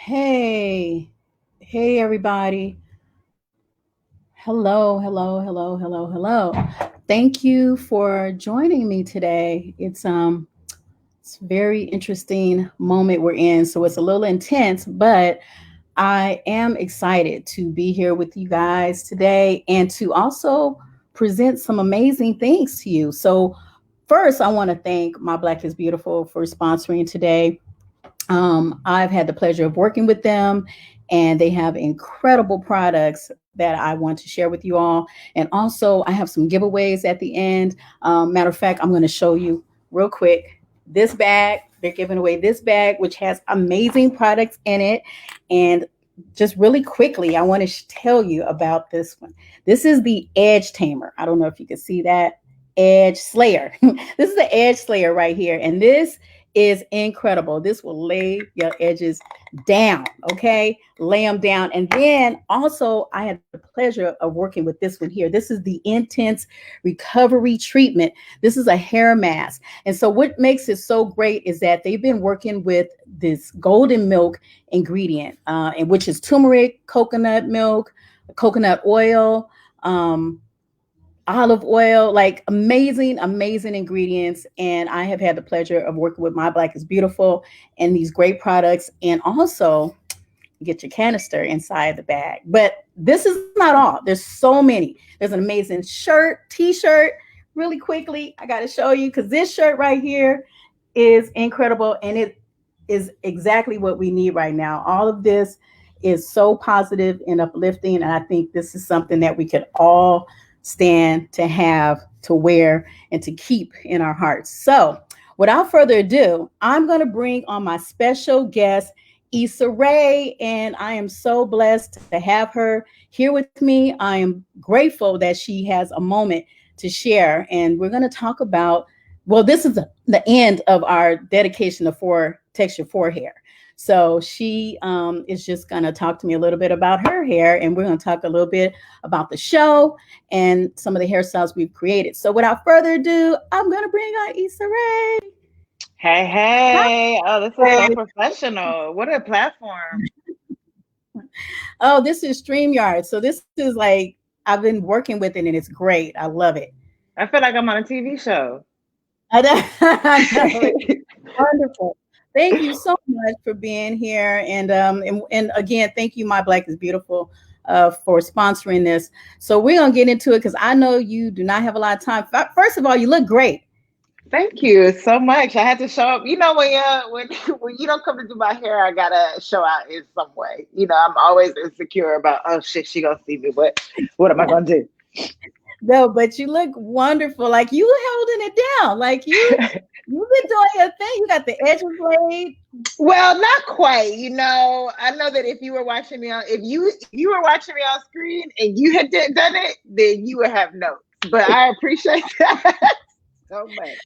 Hey, hey, everybody. Hello. Thank you for joining me today. It's a very interesting moment we're in, so it's a little intense, but I am excited to be here with you guys today and to also present some amazing things to you. So, first, I want to thank My Black is Beautiful for sponsoring today. I've had the pleasure of working with them, and they have incredible products that I want to share with you all. And also, I have some giveaways at the end. Matter of fact, I'm going to show you real quick this bag. They're giving away this bag, which has amazing products in it. And just really quickly, I want to tell you about this one. This is the Edge Tamer. I don't know if you can see that. Edge Slayer. This is the Edge Slayer right here. And this is incredible. This will lay your edges down, okay? Lay them down. And then also, I had the pleasure of working with this one here. This is the Intense Recovery Treatment. This is a hair mask. And so, what makes it so great is that they've been working with this golden milk ingredient, and which is turmeric, coconut milk, coconut oil. Olive oil, like amazing ingredients. And I have had the pleasure of working with My Black is Beautiful and these great products. And also, get your canister inside the bag. But this is not all. There's so many. There's an amazing t-shirt. Really quickly, I got to show you because this shirt right here is incredible. And it is exactly what we need right now. All of this is so positive and uplifting. And I think this is something that we could all stand to have, to wear, and to keep in our hearts. So, without further ado, I'm going to bring on my special guest, Issa Rae, and I am so blessed to have her here with me. I am grateful that she has a moment to share, and we're going to talk about. Well, this is the end of our dedication to texture 4 hair. So she is just going to talk to me a little bit about her hair, and we're going to talk a little bit about the show and some of the hairstyles we've created. So without further ado, I'm going to bring on Issa Rae. Hey, Hi, hey. Oh, this is so Rae. professional. What a platform. Oh, this is StreamYard. So this is like, I've been working with it and it's great. I love it. I feel like I'm on a TV show. I know, I know it's wonderful. Thank you so much for being here. And again, thank you, My Black is Beautiful, for sponsoring this. So we're going to get into it because I know you do not have a lot of time. First of all, you look great. Thank you so much. I had to show up. You know, when you don't come to do my hair, I gotta show out in some way. You know, I'm always insecure about, oh shit, she gonna see me. What am I gonna do? No, but you look wonderful. Like you holding it down. Like you've been doing your thing. You got the edges laid. Well, not quite. You know, I know that if you were watching me on, if you were watching me on screen and you had done it, then you would have notes. But I appreciate that so much.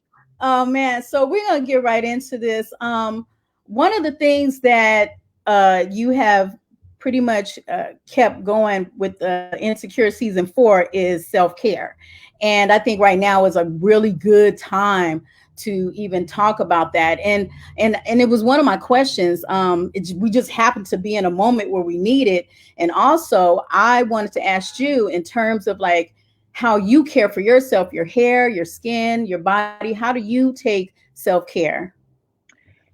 Oh man. So we're gonna get right into this. One of the things that you have pretty much kept going with Insecure season 4 is self-care. And I think right now is a really good time to even talk about that. And it was one of my questions. We just happened to be in a moment where we need it. And also I wanted to ask you in terms of like how you care for yourself, your hair, your skin, your body. How do you take self-care?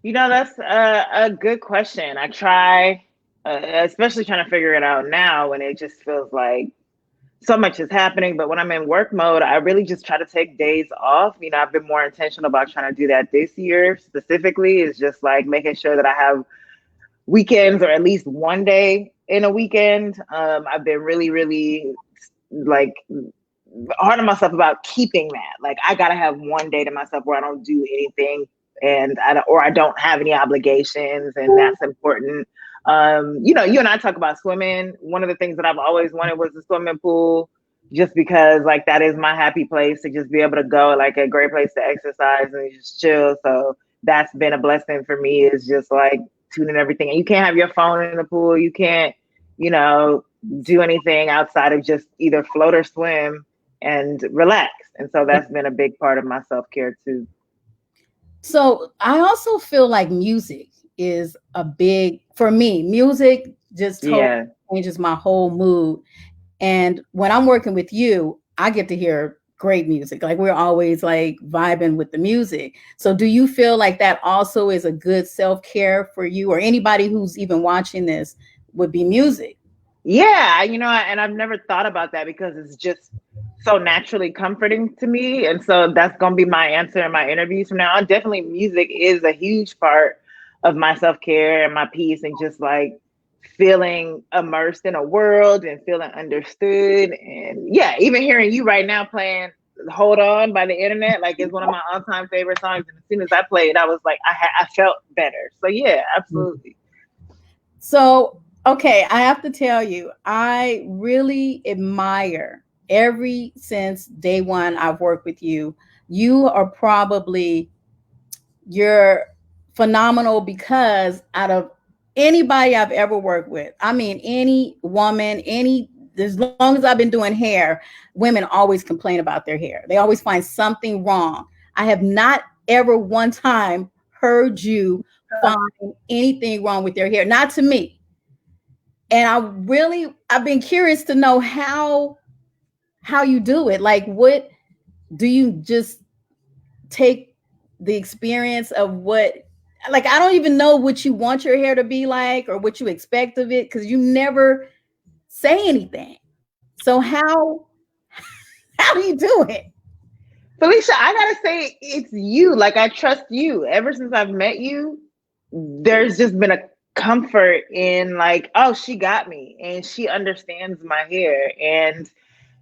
You know, that's a good question. I try, especially trying to figure it out now when it just feels like so much is happening. But when I'm in work mode, I really just try to take days off. You know, I've been more intentional about trying to do that this year specifically, is just like making sure that I have weekends or at least one day in a weekend. I've been really like hard on myself about keeping that. Like I gotta have one day to myself where I don't do anything and I don't have any obligations, and that's important. You know, you and I talk about swimming. One of the things that I've always wanted was the swimming pool, just because like that is my happy place to just be able to go, like a great place to exercise and just chill. So that's been a blessing for me, is just like tuning everything. And you can't have your phone in the pool. You can't, you know, do anything outside of just either float or swim and relax. And so that's been a big part of my self care too. So I also feel like music is a big for me. Music just totally Yeah. changes my whole mood. And when I'm working with you, I get to hear great music. Like we're always like vibing with the music. So do you feel like that also is a good self-care for you or anybody who's even watching this would be music? Yeah, and I've never thought about that because it's just so naturally comforting to me. And so that's going to be my answer in my interviews from now on. Definitely, music is a huge part of my self care and my peace, and just like feeling immersed in a world and feeling understood. And yeah, even hearing you right now playing Hold On by the Internet, like it's one of my all time favorite songs. And as soon as I played, I was like, I felt better. So yeah, absolutely. So, okay, I have to tell you, I really admire every since day one I've worked with you. You are probably you're phenomenal because out of anybody I've ever worked with, I mean any woman, any as long as I've been doing hair, women always complain about their hair. They always find something wrong. I have not ever one time heard you find anything wrong with their hair, not to me. And I've been curious to know how you do it. Like what do you just take the experience of what, like I don't even know what you want your hair to be like or what you expect of it because you never say anything. So how do you do it? Felicia, I gotta say, it's you. Like, I trust you. Ever since I've met you, there's just been a comfort in, like, oh, she got me and she understands my hair. And,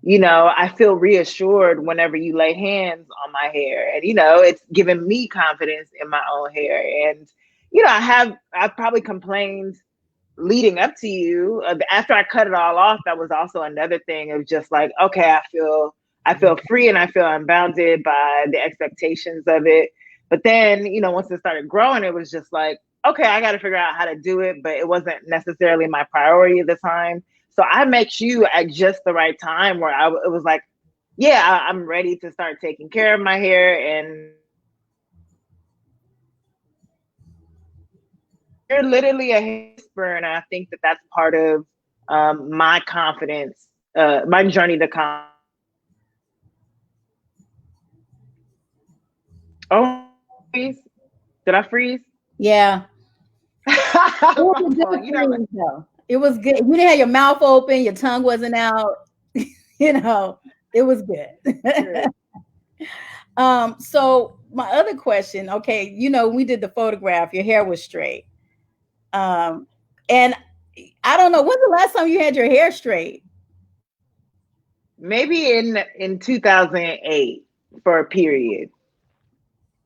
I feel reassured whenever you lay hands on my hair. And, it's given me confidence in my own hair. And, I've probably complained leading up to you. After I cut it all off, that was also another thing of just like, okay, I feel free and I feel unbounded by the expectations of it. But then, once it started growing, it was just like, okay, I got to figure out how to do it, but it wasn't necessarily my priority at the time. So I met you at just the right time where it was like, yeah, I'm ready to start taking care of my hair. And you're literally a hair whisperer, and I think that that's part of my confidence, my journey to confidence. Oh, freeze. Did I freeze? Yeah. It was a Well, good freeze though. It was good. You didn't have your mouth open, your tongue wasn't out. you know, it was good. good. So my other question, okay, we did the photograph, your hair was straight. Um, and I don't know, when's the last time you had your hair straight? Maybe in 2008 for a period.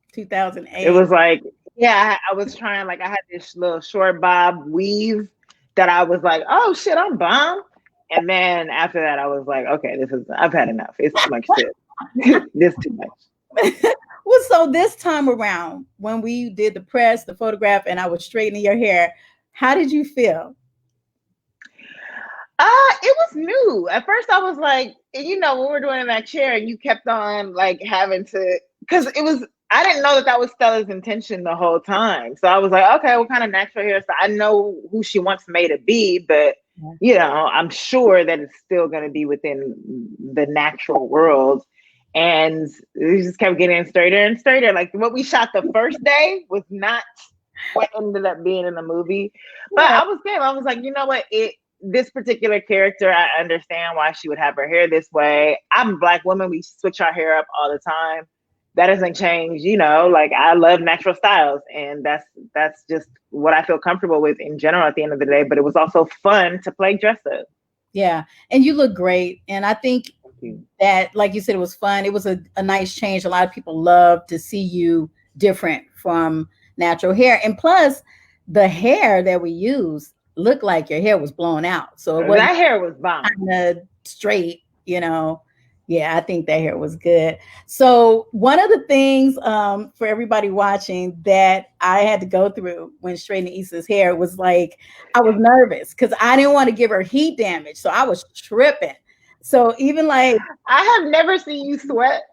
It 2008. was like, yeah, I was trying, like, I had this little short bob weave that I was like, oh shit, I'm bomb. And then after that, I was like, okay, I've had enough. It's too much shit. This too much. Well, so this time around, when we did the press, the photograph, and I was straightening your hair, how did you feel? It was new. At first, I was like, when we were doing in that chair, and you kept on like having to, because it was. I didn't know that was Stella's intention the whole time. So I was like, okay, what kind of natural hair? So I know who she wants me to be, but I'm sure that it's still going to be within the natural world. And we just kept getting straighter and straighter. Like what we shot the first day was not what ended up being in the movie. But Yeah. I was good. I was like, you know what? This particular character, I understand why she would have her hair this way. I'm a Black woman. We switch our hair up all the time. That doesn't change, like I love natural styles, and that's just what I feel comfortable with in general at the end of the day. But it was also fun to play dress up. Yeah. And you look great. And I think that, like you said, it was fun. It was a nice change. A lot of people love to see you different from natural hair. And plus, the hair that we use looked like your hair was blown out. So it wasn't That hair was bomb. kind of straight. Yeah, I think that hair was good. So one of the things for everybody watching that I had to go through when straightening Issa's hair was like I was nervous because I didn't want to give her heat damage. So I was tripping. So even like I have never seen you sweat.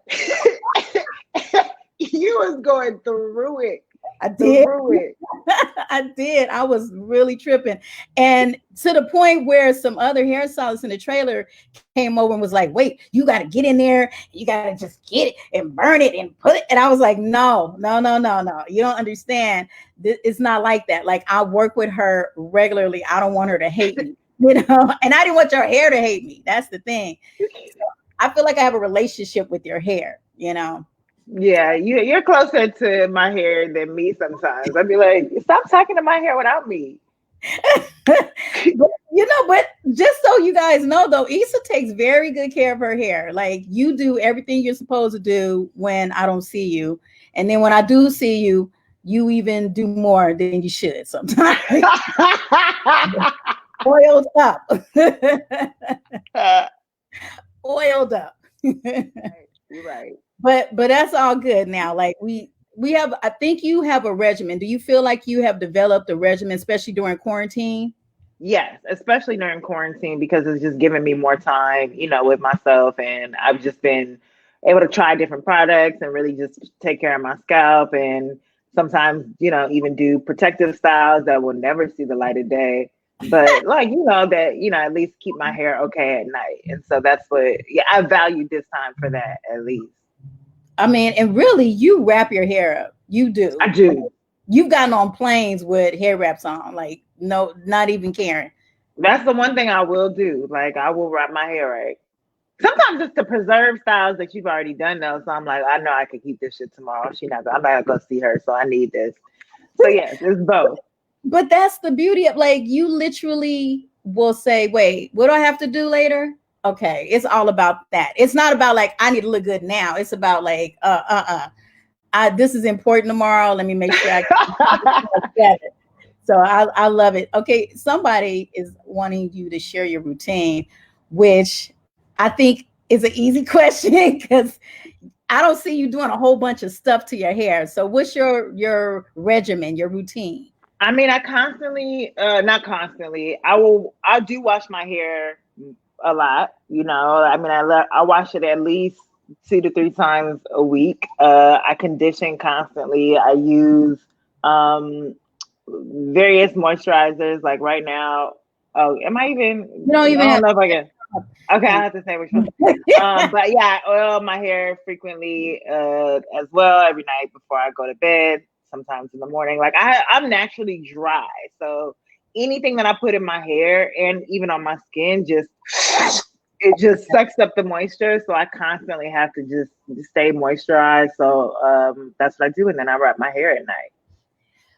You was going through it. I did. Through it. I did. I was really tripping. And to the point where some other hairstylists in the trailer came over and was like, wait, you got to get in there. You got to just get it and burn it and put it. And I was like, no, no, no, no, no. You don't understand. It's not like that. Like, I work with her regularly. I don't want her to hate me, and I didn't want your hair to hate me. That's the thing. So I feel like I have a relationship with your hair. Yeah, you're closer to my hair than me sometimes. I'd be like, stop talking to my hair without me. But just so you guys know, though, Issa takes very good care of her hair. Like, you do everything you're supposed to do when I don't see you. And then when I do see you, you even do more than you should sometimes. Oiled up. Oiled up. You're right. But that's all good now. Like, we have, I think you have a regimen. Do you feel like you have developed a regimen, especially during quarantine? Yes, especially during quarantine because it's just giving me more time, with myself. And I've just been able to try different products and really just take care of my scalp. And sometimes, even do protective styles that will never see the light of day. But like, at least keep my hair okay at night. And so that's what, yeah, I value this time for that at least. I mean, and really, you wrap your hair up. You do. I do. You've gotten on planes with hair wraps on, like, no, not even caring. That's the one thing I will do. Like, I will wrap my hair right. Sometimes it's to preserve styles that you've already done though. So I'm like, I know I could keep this shit tomorrow. I'm not gonna go see her, so I need this. So yes, it's both. But that's the beauty of, like, you literally will say, wait, what do I have to do later? Okay. It's all about that. It's not about like, I need to look good now. It's about like, this is important tomorrow. Let me make sure I So I love it. Okay, somebody is wanting you to share your routine, which I think is an easy question because I don't see you doing a whole bunch of stuff to your hair. So what's your regimen, your routine? I mean, I constantly, not constantly. I do wash my hair a lot. I mean, I wash it at least 2 to 3 times a week. I condition constantly. I use various moisturizers. Like right now, oh, am I even? You don't even I have don't know if I can. Okay, I have to say which one. But yeah, I oil my hair frequently as well every night before I go to bed. Sometimes in the morning. Like I'm naturally dry, so anything that I put in my hair and even on my skin it just sucks up the moisture. So I constantly have to just stay moisturized. So that's what I do, and then I wrap my hair at night.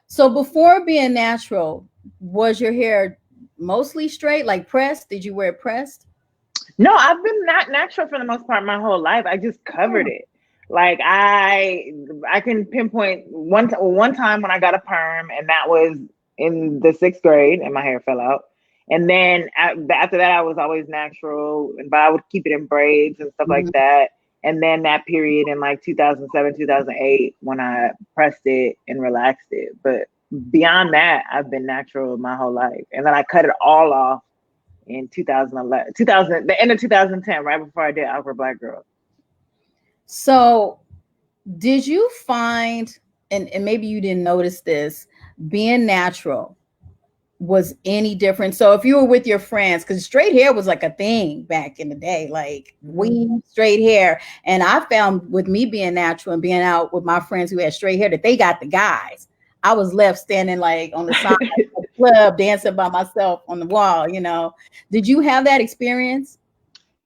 So before being natural, was your hair mostly straight, like pressed? Did you wear it pressed? No, I've been not natural for the most part my whole life. I just covered it. Like I can pinpoint one time when I got a perm, and that was in the 6th grade, and my hair fell out. And then after that, I was always natural, but I would keep it in braids and stuff like Mhm. that. And then that period in like 2007, 2008, when I pressed it and relaxed it. But beyond that, I've been natural my whole life. And then I cut it all off in 2011, the end of 2010, right before I did Awkward Black Girl. So did you find, and maybe you didn't notice this, being natural was any different? So if you were with your friends, because straight hair was like a thing back in the day, like we straight hair. And I found with me being natural and being out with my friends who had straight hair that they got the guys. I was left standing like on the side of the club dancing by myself on the wall. Did you have that experience?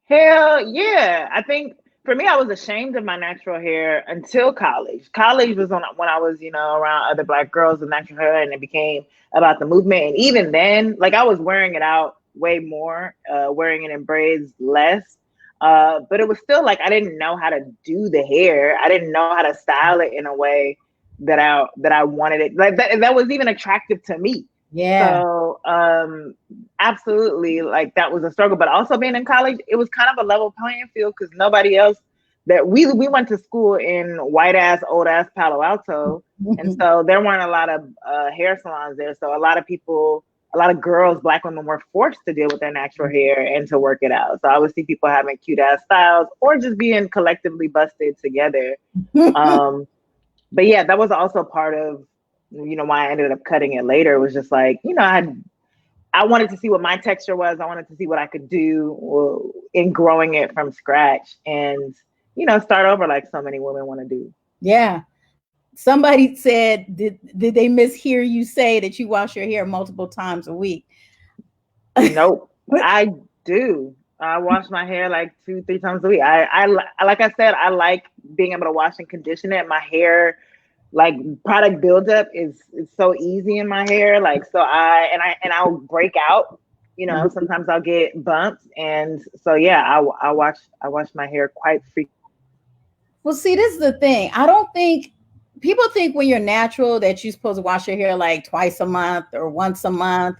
Hell yeah. I think for me, I was ashamed of my natural hair until college. College was when I was, around other Black girls with natural hair, and it became about the movement. And even then, like I was wearing it out way more, wearing it in braids less. But it was still like I didn't know how to do the hair. I didn't know how to style it in a way that I wanted it. Like that was even attractive to me. Yeah. So absolutely, like that was a struggle. But also being in college, it was kind of a level playing field because nobody else that we went to school in white ass old ass Palo Alto, and so there weren't a lot of hair salons there. So a lot of people, a lot of girls, Black women were forced to deal with their natural hair and to work it out. So I would see people having cute ass styles or just being collectively busted together. But yeah, that was also part of why I ended up cutting it later was just like, I wanted to see what my texture was. I wanted to see what I could do in growing it from scratch and, start over like so many women want to do. Yeah. Somebody said, did they mishear you say that you wash your hair multiple times a week? Nope. I do. I wash my hair like 2-3 times a week. I like I said, I like being able to wash and condition it. My hair, like product buildup is so easy in my hair. Like so I'll break out. Sometimes I'll get bumps, and so yeah, I wash my hair quite frequently. Well, see, this is the thing. I don't think people think when you're natural that you're supposed to wash your hair like twice a month or once a month.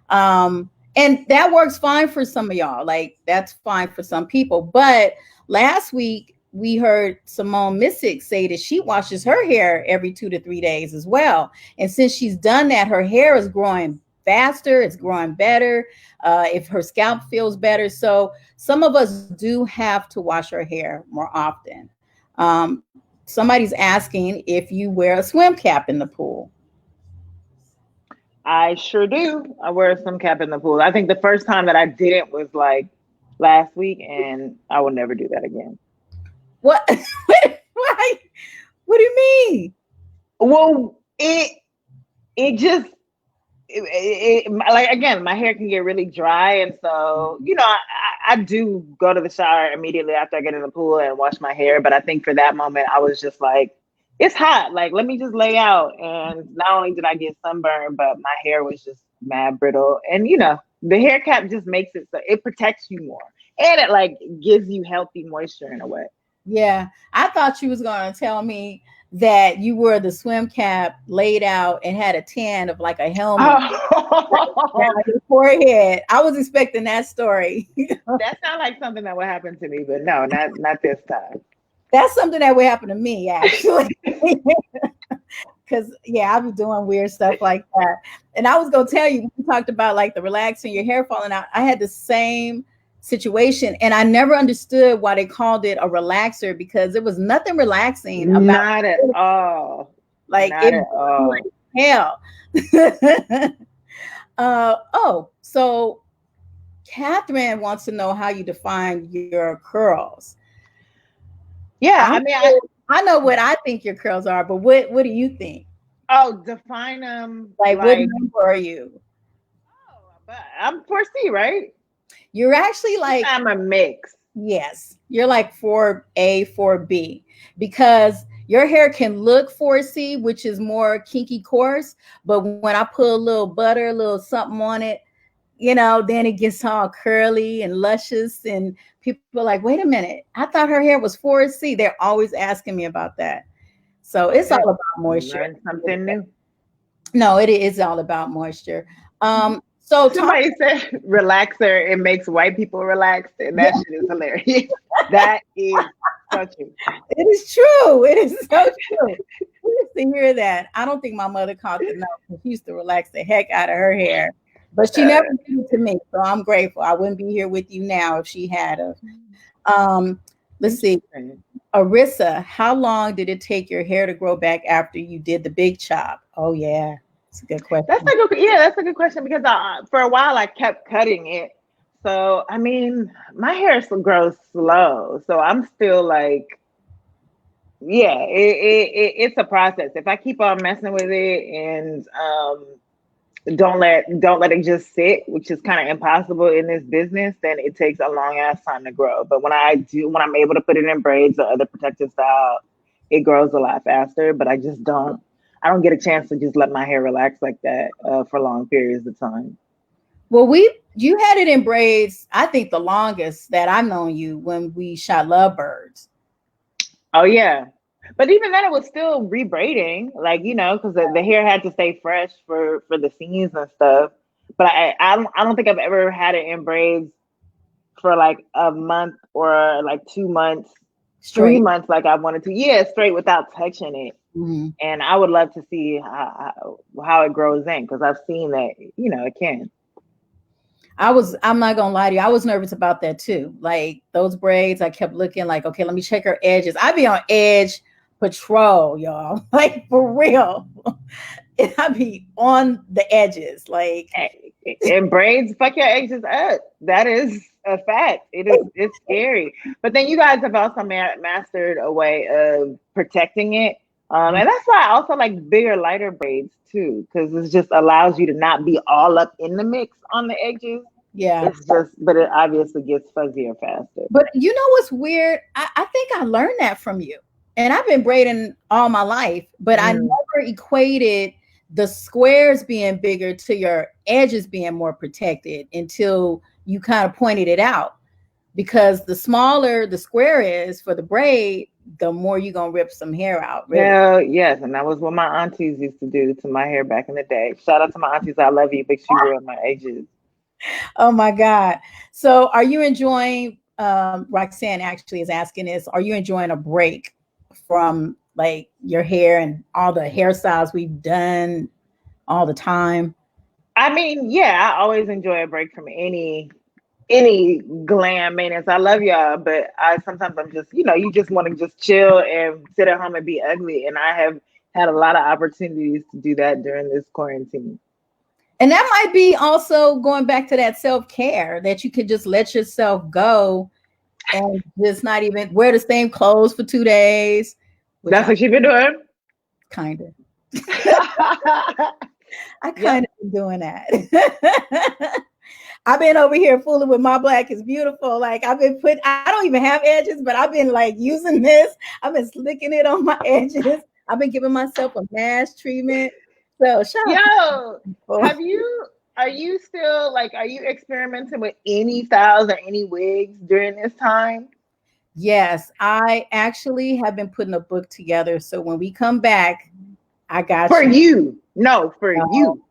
And that works fine for some of y'all. Like that's fine for some people. But last week we heard Simone Missick say that she washes her hair every 2 to 3 days as well. And since she's done that, her hair is growing faster, it's growing better. If her scalp feels better. So some of us do have to wash our hair more often. Somebody's asking if you wear a swim cap in the pool. I sure do. I wear a swim cap in the pool. I think the first time that I didn't was like last week, and I will never do that again. What? Why? What do you mean? Well, it just like again, my hair can get really dry, and so I do go to the shower immediately after I get in the pool and wash my hair. But I think for that moment, I was just like, it's hot. Like, let me just lay out. And not only did I get sunburned, but my hair was just mad brittle. And the hair cap just makes it so it protects you more, and it like gives you healthy moisture in a way. Yeah, I thought you was going to tell me that you wore the swim cap laid out and had a tan of like a helmet on your forehead. I was expecting that story. That sounds like something that would happen to me, but no, not this time. That's something that would happen to me actually. Because yeah, I be doing weird stuff like that. And I was gonna tell you, we talked about like the relaxing, your hair falling out. I had the same situation, and I never understood why they called it a relaxer because there was nothing relaxing about not at all. Like not it at all. like hell. So Catherine wants to know how you define your curls. Yeah, I know what I think your curls are, but what do you think? Oh, define them. Like what number are you? Oh, I'm 4C, right? You're actually like I'm a mix. Yes, you're like 4A, 4B because your hair can look 4C, which is more kinky coarse, but when I put a little butter, a little something on it, then it gets all curly and luscious, and people are like, wait a minute, I thought her hair was 4C. They're always asking me about that. So it's all about moisture. Learn something new. No, it is all about moisture. So somebody said relaxer, it makes white people relaxed, and that shit is hilarious. That is so true. It is true. It is so true. We used to hear that. I don't think my mother caught the note. She used to relax the heck out of her hair, but she never did it to me. So I'm grateful. I wouldn't be here with you now if she had of. Let's see. Arissa, how long did it take your hair to grow back after you did the big chop? Oh yeah. That's a good question. That's a good question because for a while I kept cutting it. So, I mean, my hair grows slow. So I'm still like, yeah, it's a process. If I keep on messing with it and don't let it just sit, which is kind of impossible in this business, then it takes a long ass time to grow. But when I'm able to put it in braids or other protective style, it grows a lot faster. But I don't get a chance to just let my hair relax like that for long periods of time. Well, you had it in braids, I think the longest that I've known you when we shot Lovebirds. Oh yeah. But even then it was still rebraiding, like, because the hair had to stay fresh for the scenes and stuff. But I don't think I've ever had it in braids for like a month or like 2 months, straight. 3 months like I wanted to. Yeah, straight without touching it. Mm-hmm. And I would love to see how it grows in because I've seen that, it can. I'm not gonna lie to you, I was nervous about that too. Like those braids, I kept looking like, okay, let me check her edges. I'd be on edge patrol, y'all, like for real. and I be on the edges. Like, And braids fuck your edges up. That is a fact. It's scary. But then you guys have also mastered a way of protecting it. And that's why I also like bigger, lighter braids too, because it just allows you to not be all up in the mix on the edges. yeah. It's just, but it obviously gets fuzzier faster. But you know what's weird? I think I learned that from you. And I've been braiding all my life, but I Mm. never equated the squares being bigger to your edges being more protected until you kind of pointed it out. Because the smaller the square is for the braid, the more you're going to rip some hair out, really. Hell yes. And that was what my aunties used to do to my hair back in the day. Shout out to my aunties. I love you, but you ruined my edges. Oh my God. So are you enjoying, Roxanne actually is asking this, are you enjoying a break from like your hair and all the hairstyles we've done all the time? I mean, yeah, I always enjoy a break from any glam maintenance. I love y'all, but I sometimes I'm just, you just want to just chill and sit at home and be ugly. And I have had a lot of opportunities to do that during this quarantine. And that might be also going back to that self-care that you could just let yourself go and just not even wear the same clothes for 2 days, which That's I what you've been doing. kind of, I Yep. kind of been doing that. I've been over here fooling with my black is beautiful. Like I don't even have edges, but I've been like using this. I've been slicking it on my edges. I've been giving myself a mask treatment. So shout out Yo, to people. have you, are you still like, are you experimenting with any styles or any wigs during this time? Yes, I actually have been putting a book together. So when we come back, I got For you. you. No, for No, you.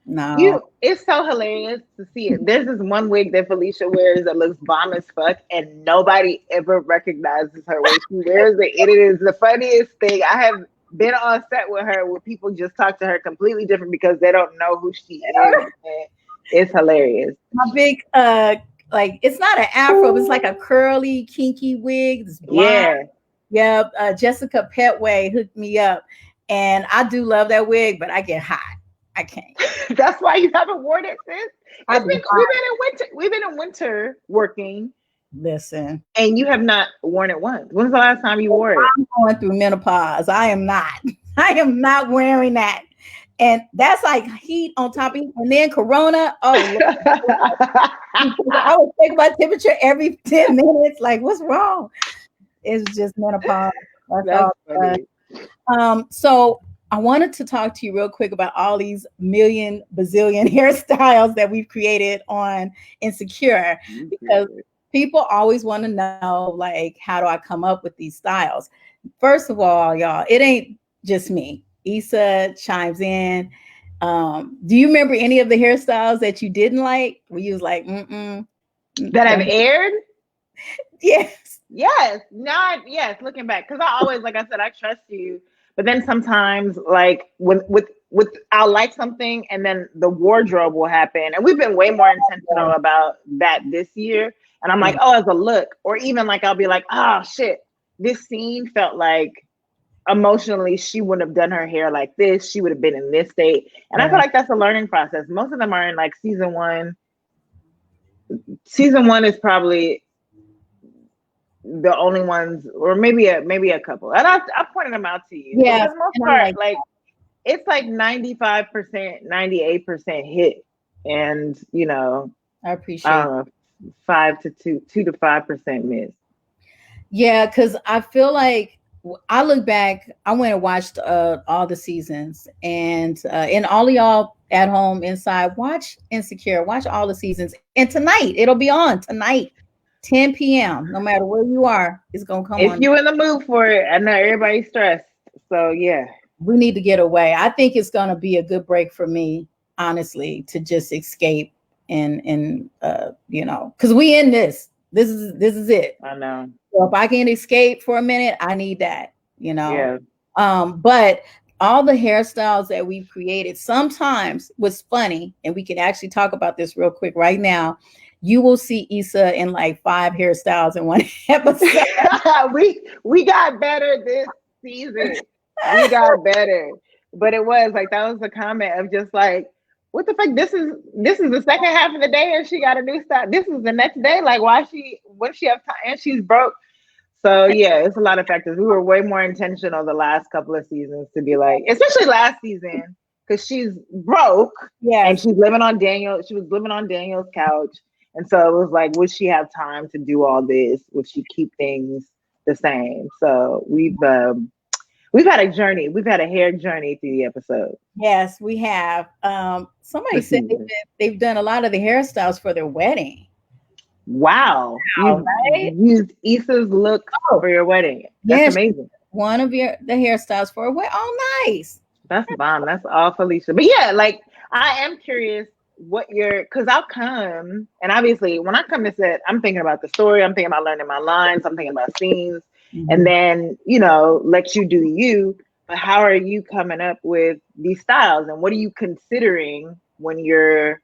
no. You, it's so hilarious to see it. There's this one wig that Felicia wears that looks bomb as fuck, and nobody ever recognizes her when she wears it. It is the funniest thing. I have been on set with her where people just talk to her completely different because they don't know who she is. And it's hilarious. My big like it's not an afro, it's like a curly, kinky wig. It's blonde. Yeah. Yep. Jessica Petway hooked me up. And I do love that wig, but I get hot. I can't. That's why you haven't worn it since. I It's be been hot. we've been in winter working, Listen, and you have not worn it once. When's the last time you wore it? I'm going through menopause. I am not. I am not wearing that. And that's like heat on top of heat. And then corona. Oh, I would take my temperature every 10 minutes. Like, what's wrong? It's just menopause. That's That's all. funny. So I wanted to talk to you real quick about all these million bazillion hairstyles that we've created on Insecure, because people always want to know, like, how do I come up with these styles? First of all, y'all, it ain't just me. Issa chimes in. Do you remember any of the hairstyles that you didn't like? Where you was like, That have aired? yes. Yes. Not yes, looking back. Because I always, like I said, I trust you. But then sometimes like with I'll like something and then the wardrobe will happen. And we've been way more intentional about that this year. And I'm like, oh, as a look, or even like I'll be like, oh shit, this scene felt like emotionally she wouldn't have done her hair like this. She would have been in this state. And I feel like that's a learning process. Most of them are in like season one. Season one is probably the only ones, or maybe a couple. And I pointed them out to you. Yeah. For the most part, like it's like 95%, 98% hit. And I appreciate I don't know, 2 to 5% miss. Yeah, because I feel like I look back, I went and watched all the seasons, and all of y'all at home inside, watch Insecure, watch all the seasons. And tonight, it'll be on tonight, 10 p.m. No matter where you are, it's gonna come If on. you in the mood for it, I know everybody's stressed. So yeah. We need to get away. I think it's gonna be a good break for me, honestly, to just escape and because we in this. This is it. I know. So if I can escape for a minute, I need that, you know. Yeah. But all the hairstyles that we've created, sometimes what's funny, and we can actually talk about this real quick right now. You will see Issa in like 5 hairstyles in one episode. we got better this season. We got better. but it was like that was the comment of just like, what the fuck? This is the second half of the day and she got a new style. This is the next day. Like, why she when she have time and she's broke? So yeah, it's a lot of factors. We were way more intentional the last couple of seasons to be like, especially last season, because she's broke and Yes. she's living on Daniel. She was living on Daniel's couch, and so it was like, would she have time to do all this? Would she keep things the same? So we've had a journey. We've had a hair journey through the episode. Yes, we have. Somebody This said season. they've done a lot of the hairstyles for their wedding. Wow, All you've right. used Issa's look Oh, for your wedding. That's yes, amazing. one of the hairstyles for a wedding. Oh, nice. That's bomb. That's all Felicia. But yeah, like I am curious what your because I'll come and obviously when I come to set, I'm thinking about the story, I'm thinking about learning my lines, I'm thinking about scenes, and Mhm. then let you do you. But how are you coming up with these styles and what are you considering when you're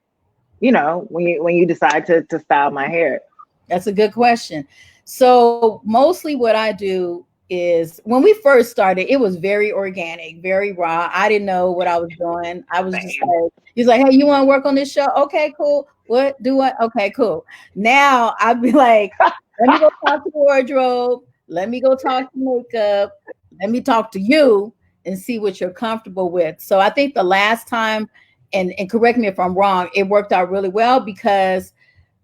when you decide to style my hair? That's a good question. So mostly what I do is when we first started, it was very organic, very raw. I didn't know what I was doing. I was just Same. like, he's like, hey, you want to work on this show? Okay, cool. What? Do what? Okay, cool. Now I'd be like, let me go talk to wardrobe. Let me go talk to makeup. Let me talk to you and see what you're comfortable with. So I think the last time, and correct me if I'm wrong, it worked out really well because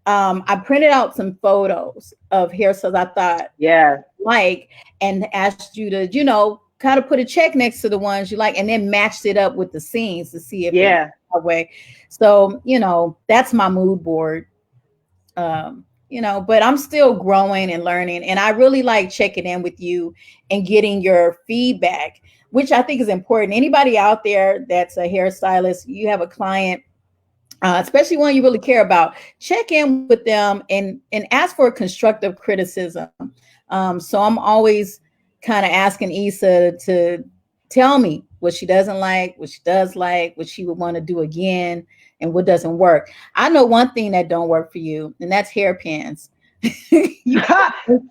I printed out some photos of hairstyles I thought Yeah. like and asked you to, kind of put a check next to the ones you like and then matched it up with the scenes to see if it was Yeah. that way. So, that's my mood board. But I'm still growing and learning. And I really like checking in with you and getting your feedback, which I think is important. Anybody out there that's a hairstylist, you have a client especially one you really care about, check in with them and ask for constructive criticism. So I'm always kind of asking Issa to tell me what she doesn't like, what she does like, what she would want to do again, and what doesn't work. I know one thing that don't work for you, and that's hairpins. You-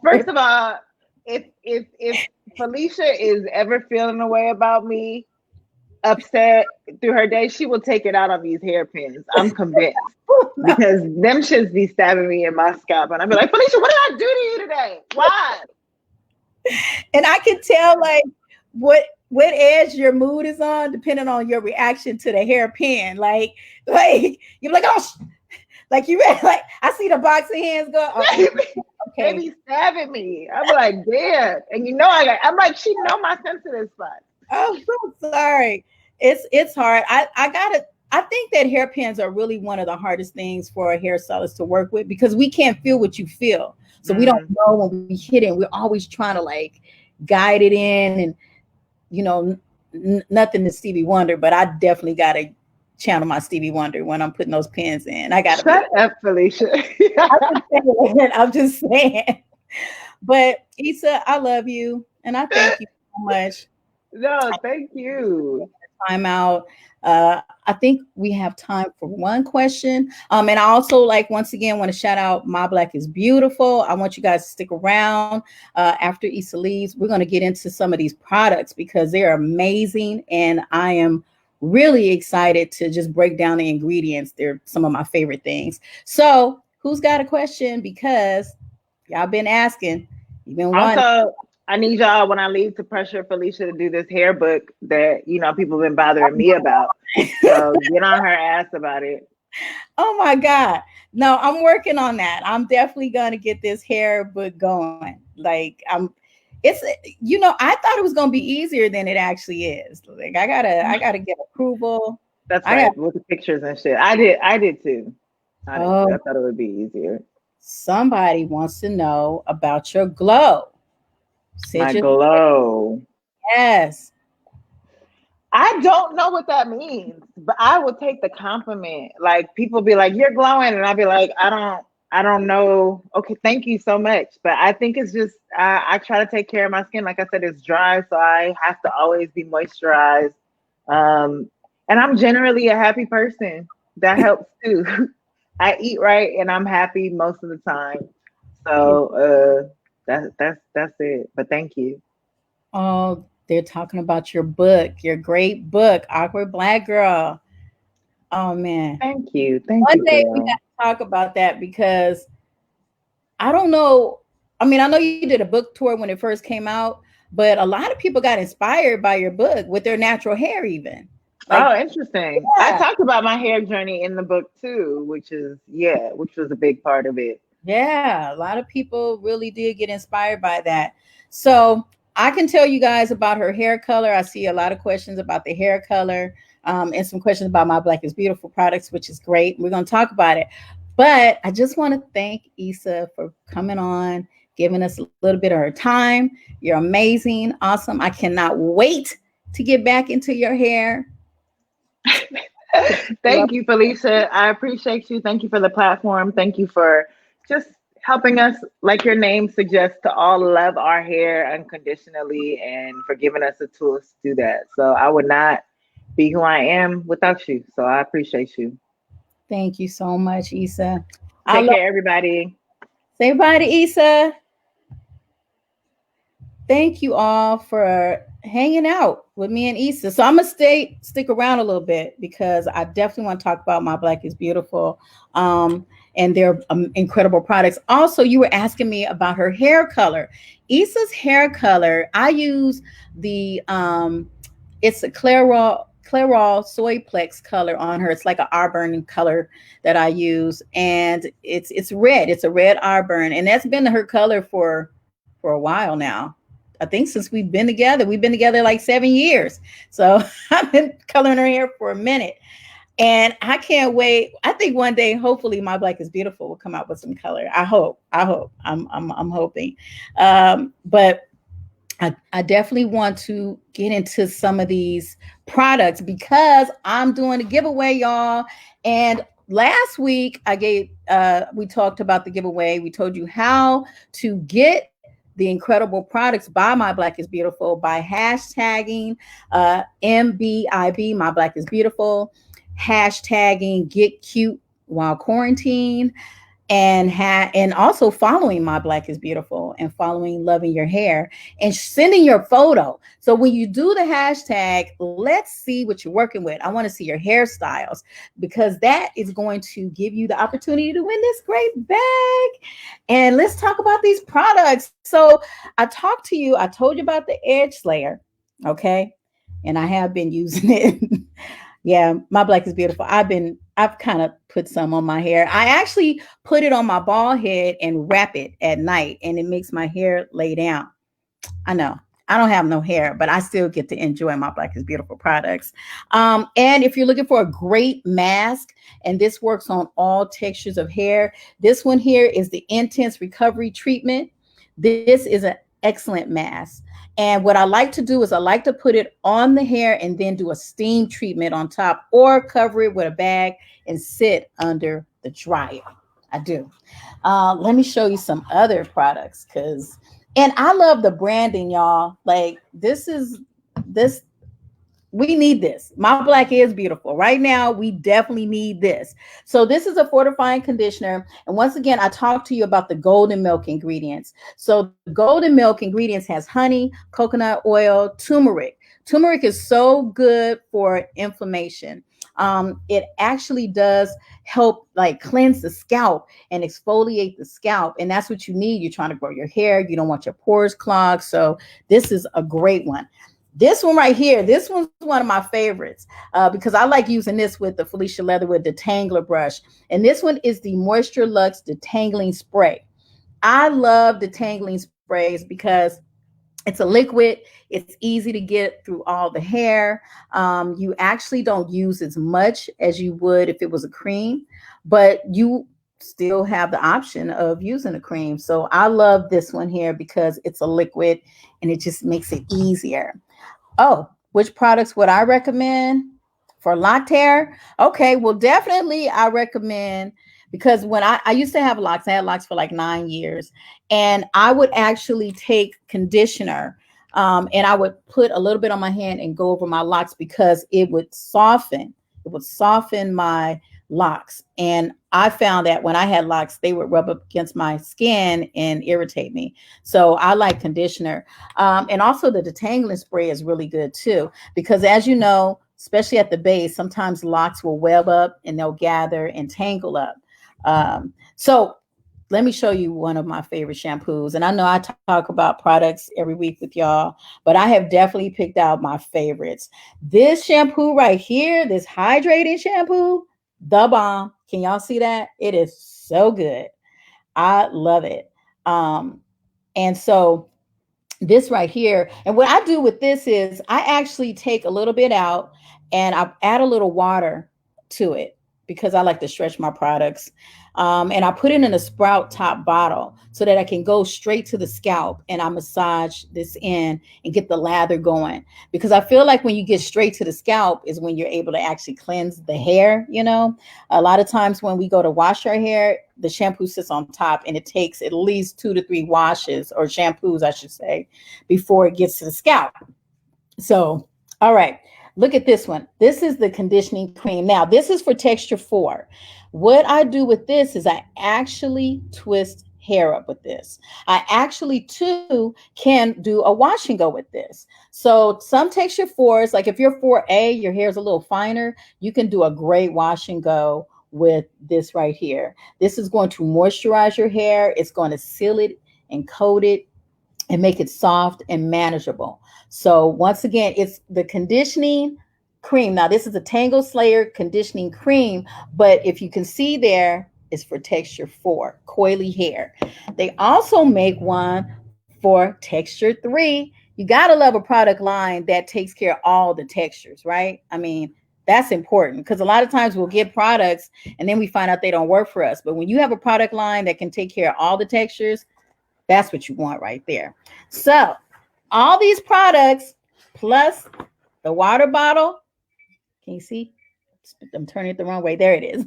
First of all, if Felicia is ever feeling a way about me, upset through her day, she will take it out on these hairpins. I'm convinced. Because them shits be stabbing me in my scalp. And I'd be like, Felicia, what did I do to you today? Why? and I can tell like what edge your mood is on depending on your reaction to the hairpin. Like you're like, oh, like you ready? Like I see the boxing hands go. Oh, They okay. be stabbing me. I'm like, damn. And I'm like, she know my sensitive spot. I'm so sorry. It's hard. I think that hairpins are really one of the hardest things for a hairstylist to work with because we can't feel what you feel. So we don't Mm. know when we hit it. We're always trying to like guide it in and nothing to Stevie Wonder, but I definitely got to channel my Stevie Wonder when I'm putting those pins in. I got to be Shut like, up, Felicia. I'm just saying. I'm just saying. But Issa, I love you and I thank you so much. No, thank you. Time out. I think we have time for one question. And I also like once again want to shout out My Black is Beautiful. I want you guys to stick around after Issa leaves. We're going to get into some of these products because they're amazing, and I am really excited to just break down the ingredients. They're some of my favorite things. So, who's got a question? Because y'all been asking, you've been wanting. Also, I need y'all when I leave to pressure Felicia to do this hair book that people have been bothering me about. So get on her ass about it. Oh my God. No, I'm working on that. I'm definitely going to get this hair book going. Like it's I thought it was going to be easier than it actually is. Like I got to get approval. That's I got right. With the pictures and shit. I did too. I did too. I Oh, thought it would be easier. somebody wants to know about your glow. My Citrus. glow. Yes. I don't know what that means, but I will take the compliment. Like people be like, "You're glowing," and I'll be like, "I don't know." Okay, thank you so much, but I think it's just I try to take care of my skin. Like I said, it's dry, so I have to always be moisturized. And I'm generally a happy person. That helps too. I eat right, and I'm happy most of the time. So that's it. But thank you. Oh, they're talking about your book, your great book, Awkward Black Girl. Oh man. Thank One you, day we girl. got to talk about that because I don't know. I mean, I know you did a book tour when it first came out, but a lot of people got inspired by your book with their natural hair, even. Like, Oh, interesting. I yeah, talked about my hair journey in the book too, which was a big part of it. yeah, a lot of people really did get inspired by that. So I can tell you guys about her hair color. I see a lot of questions about the hair color, and some questions about my Black is Beautiful products, which is great. We're going to talk about it. But I just want to thank Issa for coming on, giving us a little bit of her time. You're amazing, awesome. I cannot wait to get back into your hair. Love. Thank you, Felicia. I appreciate you. Thank you for the platform. Thank you for just helping us, like your name suggests, to all love our hair unconditionally and for giving us the tools to do that. So I would not be who I am without you. So I appreciate you. Thank you so much, Issa. I Take love. care, everybody. Say bye to Issa. Thank you all for hanging out with me and Issa. So I'm gonna stick around a little bit because I definitely want to talk about my Black is Beautiful, and their incredible products. Also, you were asking me about her hair color. Issa's hair color. I use the it's a Clairol Soyplex color on her. It's like an Auburn color that I use, and it's red. It's a red Auburn, and that's been her color for a while now. I think since we've been together like 7 years. So I've been coloring her hair for a minute. And I can't wait. I think one day, hopefully, my Black is Beautiful will come out with some color. I hope. I hope. I'm hoping. But I definitely want to get into some of these products because I'm doing a giveaway, y'all. And last week we talked about the giveaway. We told you how to get the incredible products by My Black is Beautiful by hashtagging MBIB, My Black is Beautiful, hashtagging Get Cute While Quarantine, and also following My Black is Beautiful and following Loving Your Hair and sending your photo. So when you do the hashtag, let's see what you're working with. I want to see your hairstyles because that is going to give you the opportunity to win this great bag. And let's talk about these products. So I told you about the Edge Slayer, okay? And I have been using it. Yeah, My Black is Beautiful. I've kind of put some on my hair. I actually put it on my bald head and wrap it at night, and it makes my hair lay down. I know. I don't have no hair, but I still get to enjoy My Black is Beautiful products. And if you're looking for a great mask, and this works on all textures of hair, this one here is the Intense Recovery Treatment. This is an excellent mask. And what I like to do is I like to put it on the hair and then do a steam treatment on top or cover it with a bag and sit under the dryer. I do. Let me show you some other products because, and I love the branding, y'all. Like this we need this. My Black is Beautiful. Right now, we definitely need this. So this is a fortifying conditioner. And once again, I talked to you about the golden milk ingredients. So the golden milk ingredients has honey, coconut oil, turmeric. Turmeric is so good for inflammation. It actually does help like cleanse the scalp and exfoliate the scalp. And that's what you need. You're trying to grow your hair. You don't want your pores clogged. So this is a great one. This one right here, this one's one of my favorites because I like using this with the Felicia Leatherwood detangler brush. And this one is the Moisture Luxe Detangling Spray. I love detangling sprays because it's a liquid. It's easy to get through all the hair. You actually don't use as much as you would if it was a cream, but you still have the option of using a cream. So I love this one here because it's a liquid and it just makes it easier. Oh, which products would I recommend for locked hair? Okay, well, definitely I recommend because when I used to have locks, I had locks for like 9 years, and I would actually take conditioner and I would put a little bit on my hand and go over my locks because it would soften. It would soften my locks. And I found that when I had locks, they would rub up against my skin and irritate me. So I like conditioner. And also the detangling spray is really good too, because as you know, especially at the base, sometimes locks will web up and they'll gather and tangle up. So let me show you one of my favorite shampoos. And I know I talk about products every week with y'all, but I have definitely picked out my favorites. This shampoo right here, this hydrating shampoo, the bomb. Can y'all see that? It is so good. I love it. Um, and so this right here, and what I do with this is I actually take a little bit out and I add a little water to it because I like to stretch my products. And I put it in a sprout top bottle so that I can go straight to the scalp and I massage this in and get the lather going. Because I feel like when you get straight to the scalp is when you're able to actually cleanse the hair. You know, a lot of times when we go to wash our hair, the shampoo sits on top and it takes at least 2 to 3 washes, or shampoos, I should say, before it gets to the scalp. So, all right, look at this one. This is the conditioning cream. Now, this is for texture 4. What I do with this is I actually twist hair up with this. I actually too can do a wash and go with this. So some texture 4s, like if you're 4A, your hair is a little finer, you can do a great wash and go with this right here. This is going to moisturize your hair. It's going to seal it and coat it and make it soft and manageable. So once again, it's the conditioning cream. Now this is a Tangle Slayer conditioning cream, but if you can see there, it's for texture 4, coily hair. They also make one for texture 3. You got to love a product line that takes care of all the textures, right? I mean, that's important because a lot of times we'll get products and then we find out they don't work for us. But when you have a product line that can take care of all the textures, that's what you want right there. So, all these products plus the water bottle. Can you see? I'm turning it the wrong way. There it is.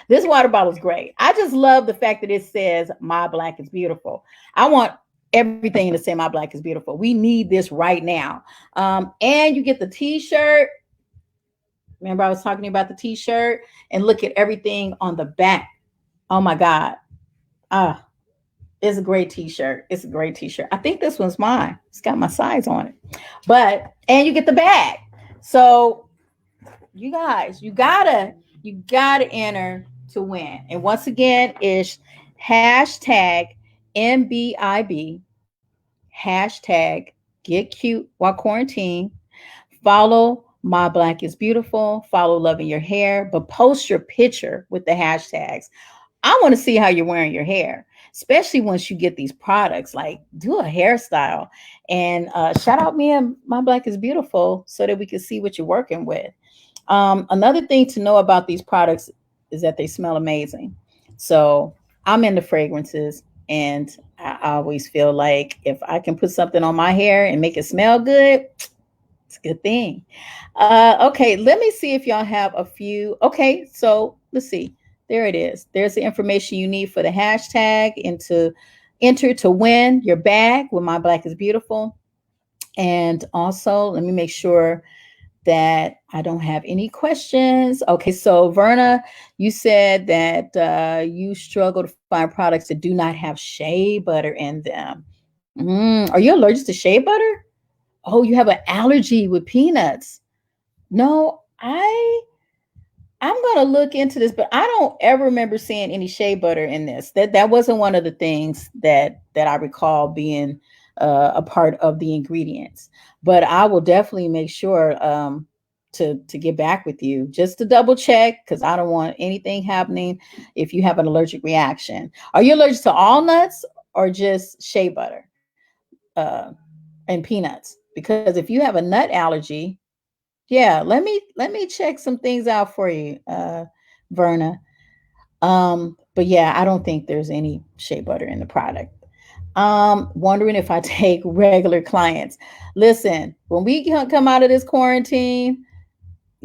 This water bottle is great. I just love the fact that it says "My Black is Beautiful." I want everything to say "My Black is Beautiful." We need this right now. And you get the T-shirt. Remember, I was talking about the T-shirt, and look at everything on the back. Oh my God! Ah, it's a great t-shirt. It's a great t-shirt. I think this one's mine. It's got my size on it. But and you get the bag. So you guys, you gotta enter to win. And once again, it's hashtag MBIB, hashtag get cute while quarantine. Follow My Black is Beautiful. Follow Loving Your Hair, but post your picture with the hashtags. I want to see how you're wearing your hair, especially once you get these products. Like, do a hairstyle and shout out me and My Black is Beautiful so that we can see what you're working with. Another thing to know about these products is that they smell amazing. So I'm into fragrances, and I always feel like if I can put something on my hair and make it smell good, it's a good thing. Okay, let me see if y'all have a few. Okay, so let's see. There it is. There's the information you need for the hashtag and to enter to win your bag with My Black is Beautiful. And also, let me make sure that I don't have any questions. Okay, so Verna, you said that you struggle to find products that do not have shea butter in them. Are you allergic to shea butter? Oh, you have an allergy with peanuts. No, I'm gonna look into this, but I don't ever remember seeing any shea butter in this. That wasn't one of the things that I recall being a part of the ingredients. But I will definitely make sure to get back with you just to double check because I don't want anything happening if you have an allergic reaction. Are you allergic to all nuts or just shea butter uh, and peanuts? Because if you have a nut allergy, yeah, let me check some things out for you, Verna. But yeah, I don't think there's any shea butter in the product. Wondering if I take regular clients. Listen, when we come out of this quarantine,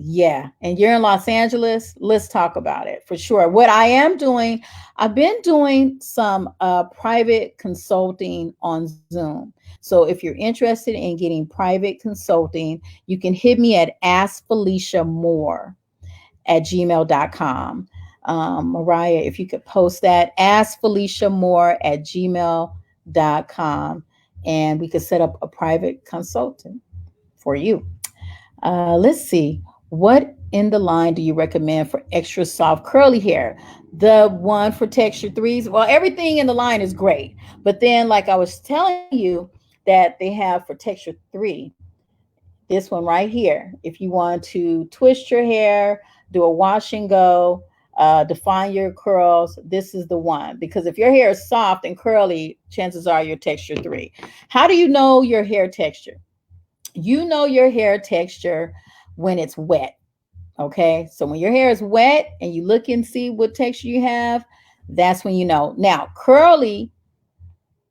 yeah, and you're in Los Angeles, let's talk about it for sure. What I am doing, I've been doing some private consulting on Zoom. So if you're interested in getting private consulting, you can hit me at Ask Felicia More. at gmail.com. Mariah, if you could post that, ask Felicia Moore at gmail.com, and we could set up a private consultant for you. Let's see. What in the line do you recommend for extra soft curly hair? The one for texture threes. Well, everything in the line is great. But then, like I was telling you, that they have for texture three, this one right here. If you want to twist your hair, do a wash and go, define your curls, this is the one. Because if your hair is soft and curly, chances are your texture three. How do you know your hair texture? You know your hair texture when it's wet. Okay. So when your hair is wet and you look and see what texture you have, that's when you know. Now, curly,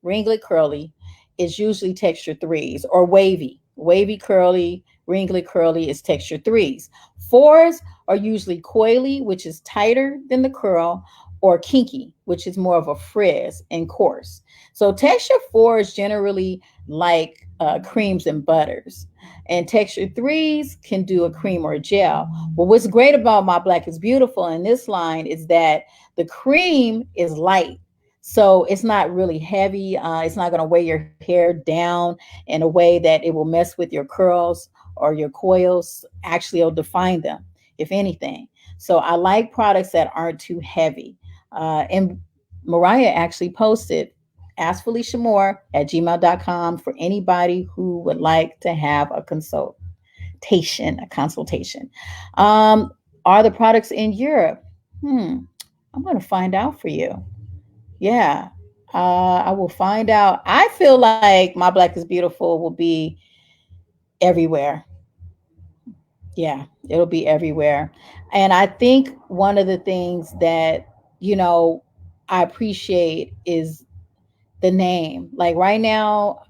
ringlet curly, is usually texture threes, or wavy. Wavy curly, ringlet curly is texture threes. Fours are usually coily, which is tighter than the curl, or kinky, which is more of a frizz and coarse. So texture four is generally like creams and butters. And texture threes can do a cream or a gel. Well, what's great about My Black is Beautiful in this line is that the cream is light, so it's not really heavy. It's not going to weigh your hair down in a way that it will mess with your curls or your coils. Actually, it'll define them, if anything. So I like products that aren't too heavy. And Mariah actually posted, ask Felicia Moore at gmail.com for anybody who would like to have a consultation. Um, are the products in Europe? I'm going to find out for you. Yeah, I will find out. I feel like My Black is Beautiful will be everywhere. Yeah, it'll be everywhere. And I think one of the things that, you know, I appreciate is the name. Like right now,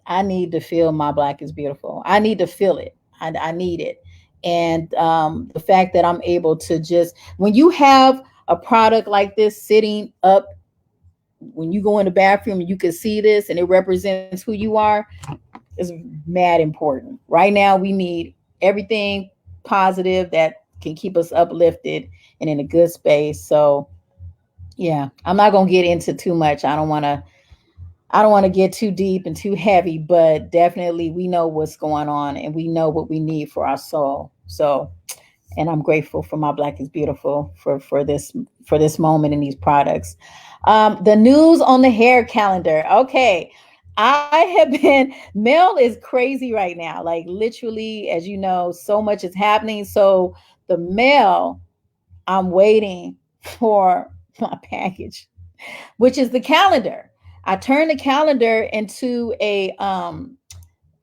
I need to feel My Black is Beautiful. I need to feel it. I need it. And the fact that I'm able to just, when you have a product like this sitting up, when you go in the bathroom and you can see this and it represents who you are, is mad important. Right now, we need everything positive that can keep us uplifted and in a good space. So yeah, I'm not gonna get into too much. I don't want to get too deep and too heavy, but definitely we know what's going on and we know what we need for our soul. So, and I'm grateful for My Black is Beautiful for this moment in these products. The news on the hair calendar. Okay, I have been mail is crazy right now. Like literally, as you know, so much is happening. So the mail, I'm waiting for my package, which is the calendar. I turned the calendar into a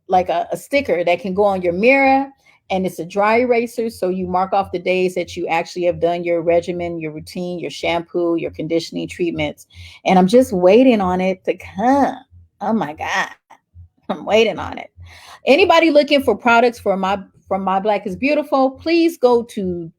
like a sticker that can go on your mirror, and it's a dry eraser, so you mark off the days that you actually have done your regimen, your routine, your shampoo, your conditioning treatments. And I'm just waiting on it to come. Oh my god, I'm waiting on it. Anybody looking for products for my from My Black is Beautiful, please go to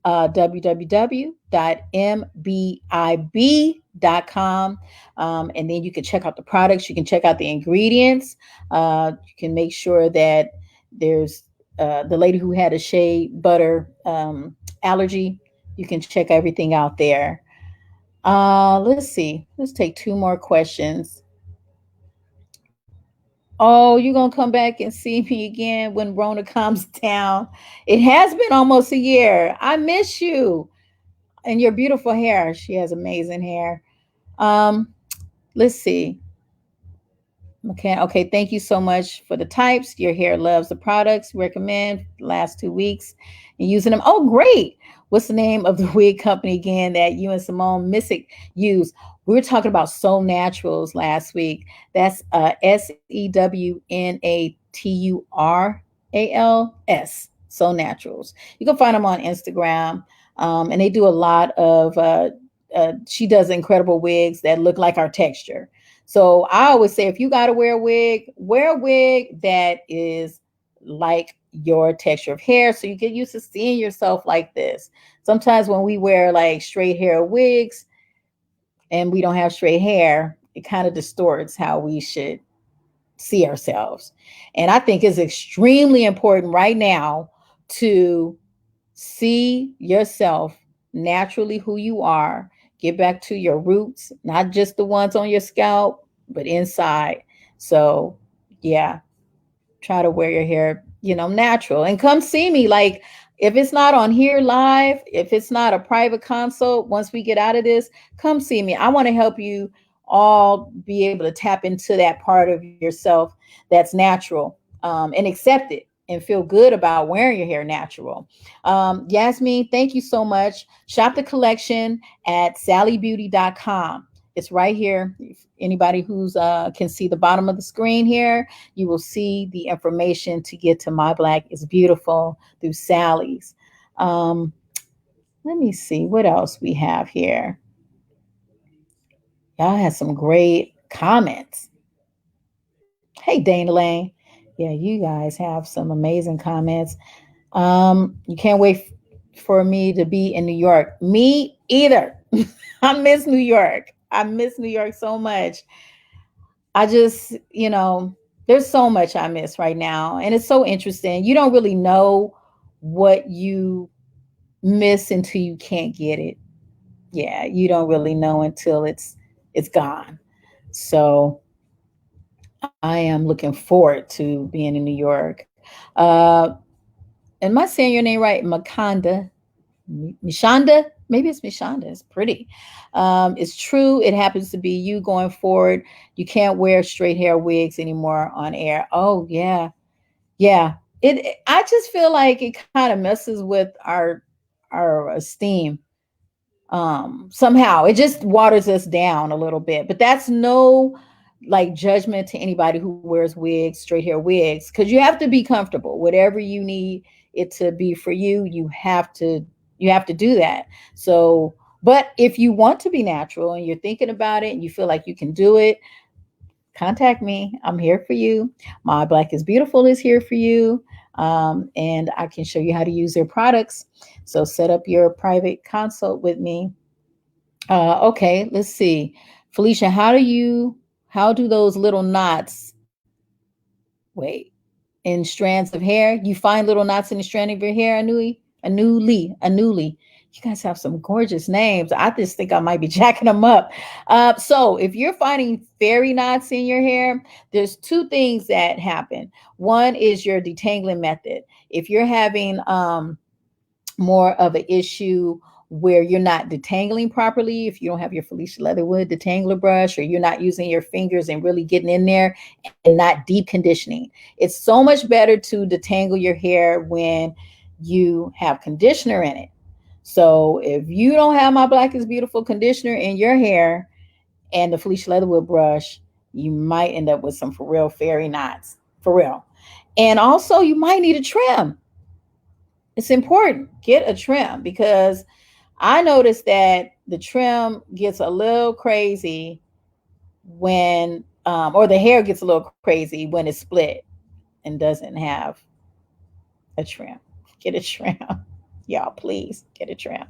www.mbib.com. And then you can check out the products, you can check out the ingredients. You can make sure that there's the lady who had a shea butter allergy. You can check everything out there. Let's see. Let's take two more questions. Oh, you're going to come back and see me again when Rona comes down. It has been almost a year. I miss you and your beautiful hair. She has amazing hair. Um, let's see. Okay. Thank you so much for the types. Your hair loves the products. Recommend last 2 weeks and using them. Oh, great. What's the name of the wig company again that you and Simone Missick use? We were talking about Soul Naturals last week. That's SEWNATURALS. Soul Naturals. You can find them on Instagram, and they do a lot of. She does incredible wigs that look like our texture. So I always say, if you got to wear a wig that is like your texture of hair, so you get used to seeing yourself like this. Sometimes when we wear like straight hair wigs and we don't have straight hair, it kind of distorts how we should see ourselves. And I think it's extremely important right now to See yourself naturally who you are. Get back to your roots, not just the ones on your scalp, but inside. So, yeah, try to wear your hair, natural, and come see me. Like, if it's not on here live, if it's not a private consult, once we get out of this, come see me. I want to help you all be able to tap into that part of yourself that's natural, and accept it and feel good about wearing your hair natural. Yasmin, thank you so much. Shop the collection at sallybeauty.com. It's right here. If anybody who's can see the bottom of the screen here, you will see the information to get to My Black is Beautiful through Sally's. Um, Let me see what else we have here. Y'all had some great comments. Hey, Dana Lane. Yeah, you guys have some amazing comments. You can't wait for me to be in New York. Me either. I miss New York. I miss New York so much. I just, there's so much I miss right now. And it's so interesting. You don't really know what you miss until you can't get it. Yeah, you don't really know until it's gone. So I am looking forward to being in New York. Am I saying your name right? Makanda. Mishanda? Maybe it's Mishanda. It's pretty. It's true. It happens to be you going forward. You can't wear straight hair wigs anymore on air. Oh, yeah. Yeah. I just feel like it kind of messes with our esteem. Somehow it just waters us down a little bit. But that's no like judgment to anybody who wears wigs, straight hair wigs, because you have to be comfortable. Whatever you need it to be for you, you have to do that. So, but if you want to be natural and you're thinking about it and you feel like you can do it, contact me. I'm here for you. My Black is Beautiful is here for you. And I can show you how to use their products. So set up your private consult with me. Okay, let's see. Felicia, how do those little knots, wait, in strands of hair? You find little knots in the strand of your hair, Anuli. You guys have some gorgeous names. I just think I might be jacking them up. So if you're finding fairy knots in your hair, there's two things that happen. One is your detangling method. If you're having more of an issue where you're not detangling properly, if you don't have your Felicia Leatherwood detangler brush, or you're not using your fingers and really getting in there and not deep conditioning, it's so much better to detangle your hair when you have conditioner in it. So if you don't have My Black is Beautiful conditioner in your hair and the Felicia Leatherwood brush, you might end up with some for real fairy knots. For real. And also, you might need a trim. It's important. Get a trim, because I noticed that the trim gets a little crazy when, or the hair gets a little crazy when it's split and doesn't have a trim. Get a trim. Y'all, please get a trim.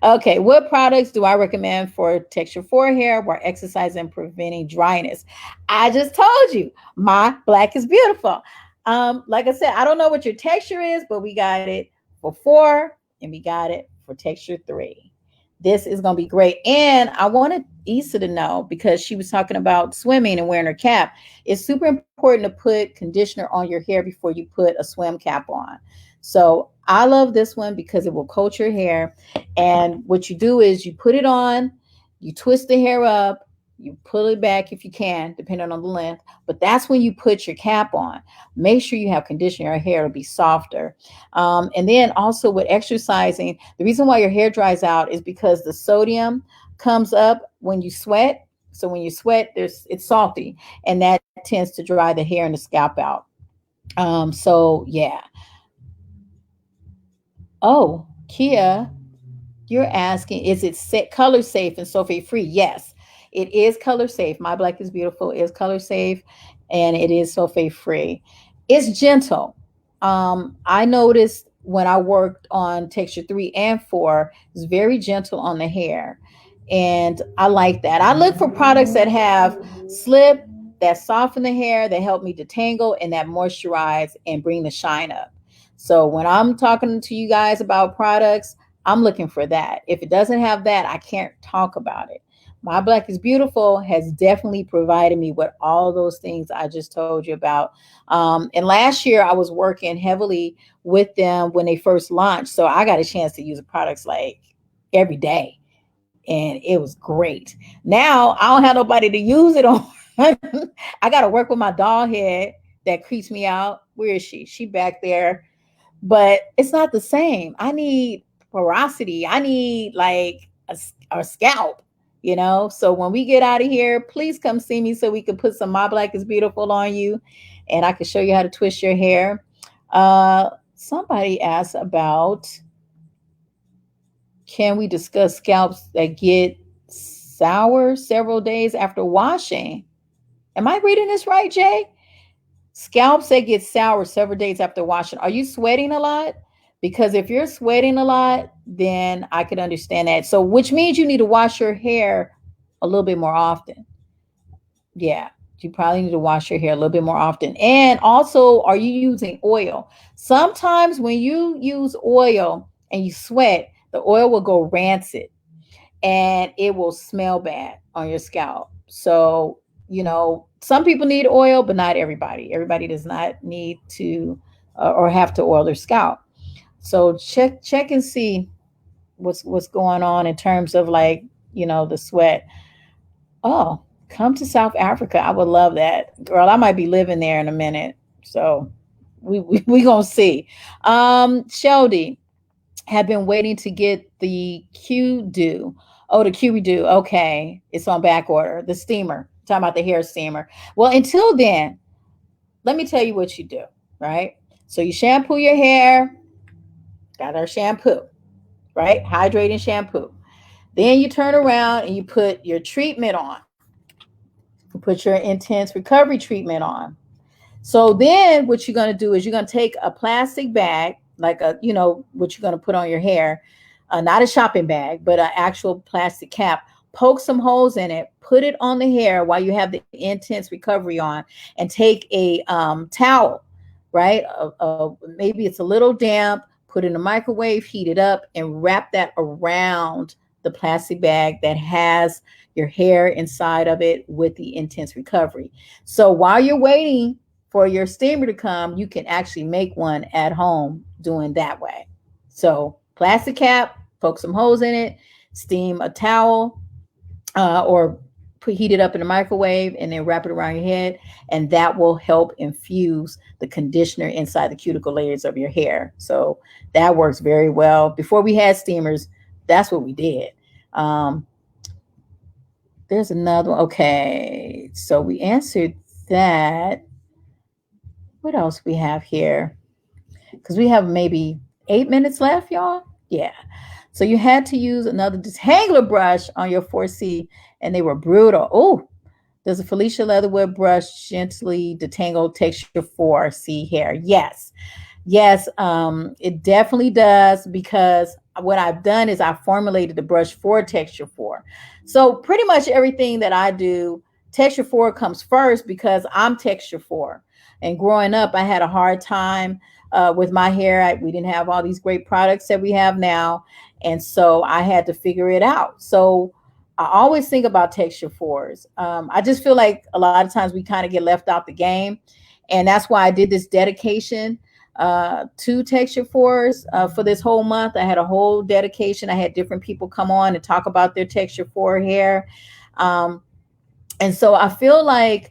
Okay, what products do I recommend for texture for hair while exercising and preventing dryness? I just told you, My Black is Beautiful. Like I said, I don't know what your texture is, but we got it for 4 and we got it for texture 3. This is going to be great. And I wanted Issa to know, because she was talking about swimming and wearing her cap. It's super important to put conditioner on your hair before you put a swim cap on. So I love this one because it will coat your hair. And what you do is you put it on, you twist the hair up, you pull it back if you can, depending on the length. But that's when you put your cap on. Make sure you have conditioner. Your hair will be softer. And then also with exercising, the reason why your hair dries out is because the sodium comes up when you sweat. So when you sweat, it's salty, and that tends to dry the hair and the scalp out. So yeah. Oh, Kia, you're asking, is it color safe and sulfate free? Yes, it is color safe. My Black is Beautiful is color safe, and it is sulfate free. It's gentle. I noticed when I worked on texture 3 and 4, it's very gentle on the hair. And I like that. I look for products that have slip, that soften the hair, that help me detangle, and that moisturize and bring the shine up. So when I'm talking to you guys about products, I'm looking for that. If it doesn't have that, I can't talk about it. My Black is Beautiful has definitely provided me with all those things I just told you about. And last year, I was working heavily with them when they first launched. So I got a chance to use the products like every day. And it was great. Now I don't have nobody to use it on. I got to work with my doll head that creeps me out. Where is she? She back there, but it's not the same. I need porosity. I need like a scalp, you know? So when we get out of here, please come see me so we can put some My Black is Beautiful on you and I can show you how to twist your hair. Somebody asked about, can we discuss scalps that get sour several days after washing? Am I reading this right, Jay? Scalps that get sour several days after washing. Are you sweating a lot? Because if you're sweating a lot, then I could understand that. So, which means you need to wash your hair a little bit more often. Yeah, you probably need to wash your hair a little bit more often. And also, are you using oil? Sometimes when you use oil and you sweat, the oil will go rancid and it will smell bad on your scalp. So, some people need oil, but not everybody. Everybody does not need to or have to oil their scalp. So check and see what's going on in terms of like, the sweat. Oh, come to South Africa. I would love that. Girl, I might be living there in a minute. So we gonna see. Shelby, have been waiting to get the Q do. Oh, the Q redo. Okay. It's on back order. The steamer. Talking about the hair steamer. Well, until then, let me tell you what you do, right? So you shampoo your hair, got our shampoo, right? Hydrating shampoo. Then you turn around and you put your treatment on. You put your intense recovery treatment on. So then what you're going to do is you're going to take a plastic bag, like what you're going to put on your hair, not a shopping bag, but an actual plastic cap. Poke some holes in it, put it on the hair while you have the intense recovery on, and take a towel, right? Maybe it's a little damp, put it in the microwave, heat it up, and wrap that around the plastic bag that has your hair inside of it with the intense recovery. So while you're waiting for your steamer to come, you can actually make one at home doing that way. So plastic cap, poke some holes in it, steam a towel, or heat it up in the microwave and then wrap it around your head, and that will help infuse the conditioner inside the cuticle layers of your hair. So that works very well. Before we had steamers, that's what we did. Um, there's another one. Okay, so we answered that. What else we have here? Because we have maybe 8 minutes left, y'all. Yeah. So you had to use another detangler brush on your 4C, and they were brutal. Oh, does a Felicia Leatherwood brush gently detangle texture 4C hair? Yes. Yes, it definitely does, because what I've done is I formulated the brush for texture 4. So pretty much everything that I do, texture 4 comes first because I'm texture 4. And growing up, I had a hard time with my hair. We didn't have all these great products that we have now. And so I had to figure it out. So I always think about texture 4s. I just feel like a lot of times we kind of get left out the game. And that's why I did this dedication to texture 4s for this whole month. I had a whole dedication. I had different people come on and talk about their texture 4 hair. Um, and so I feel like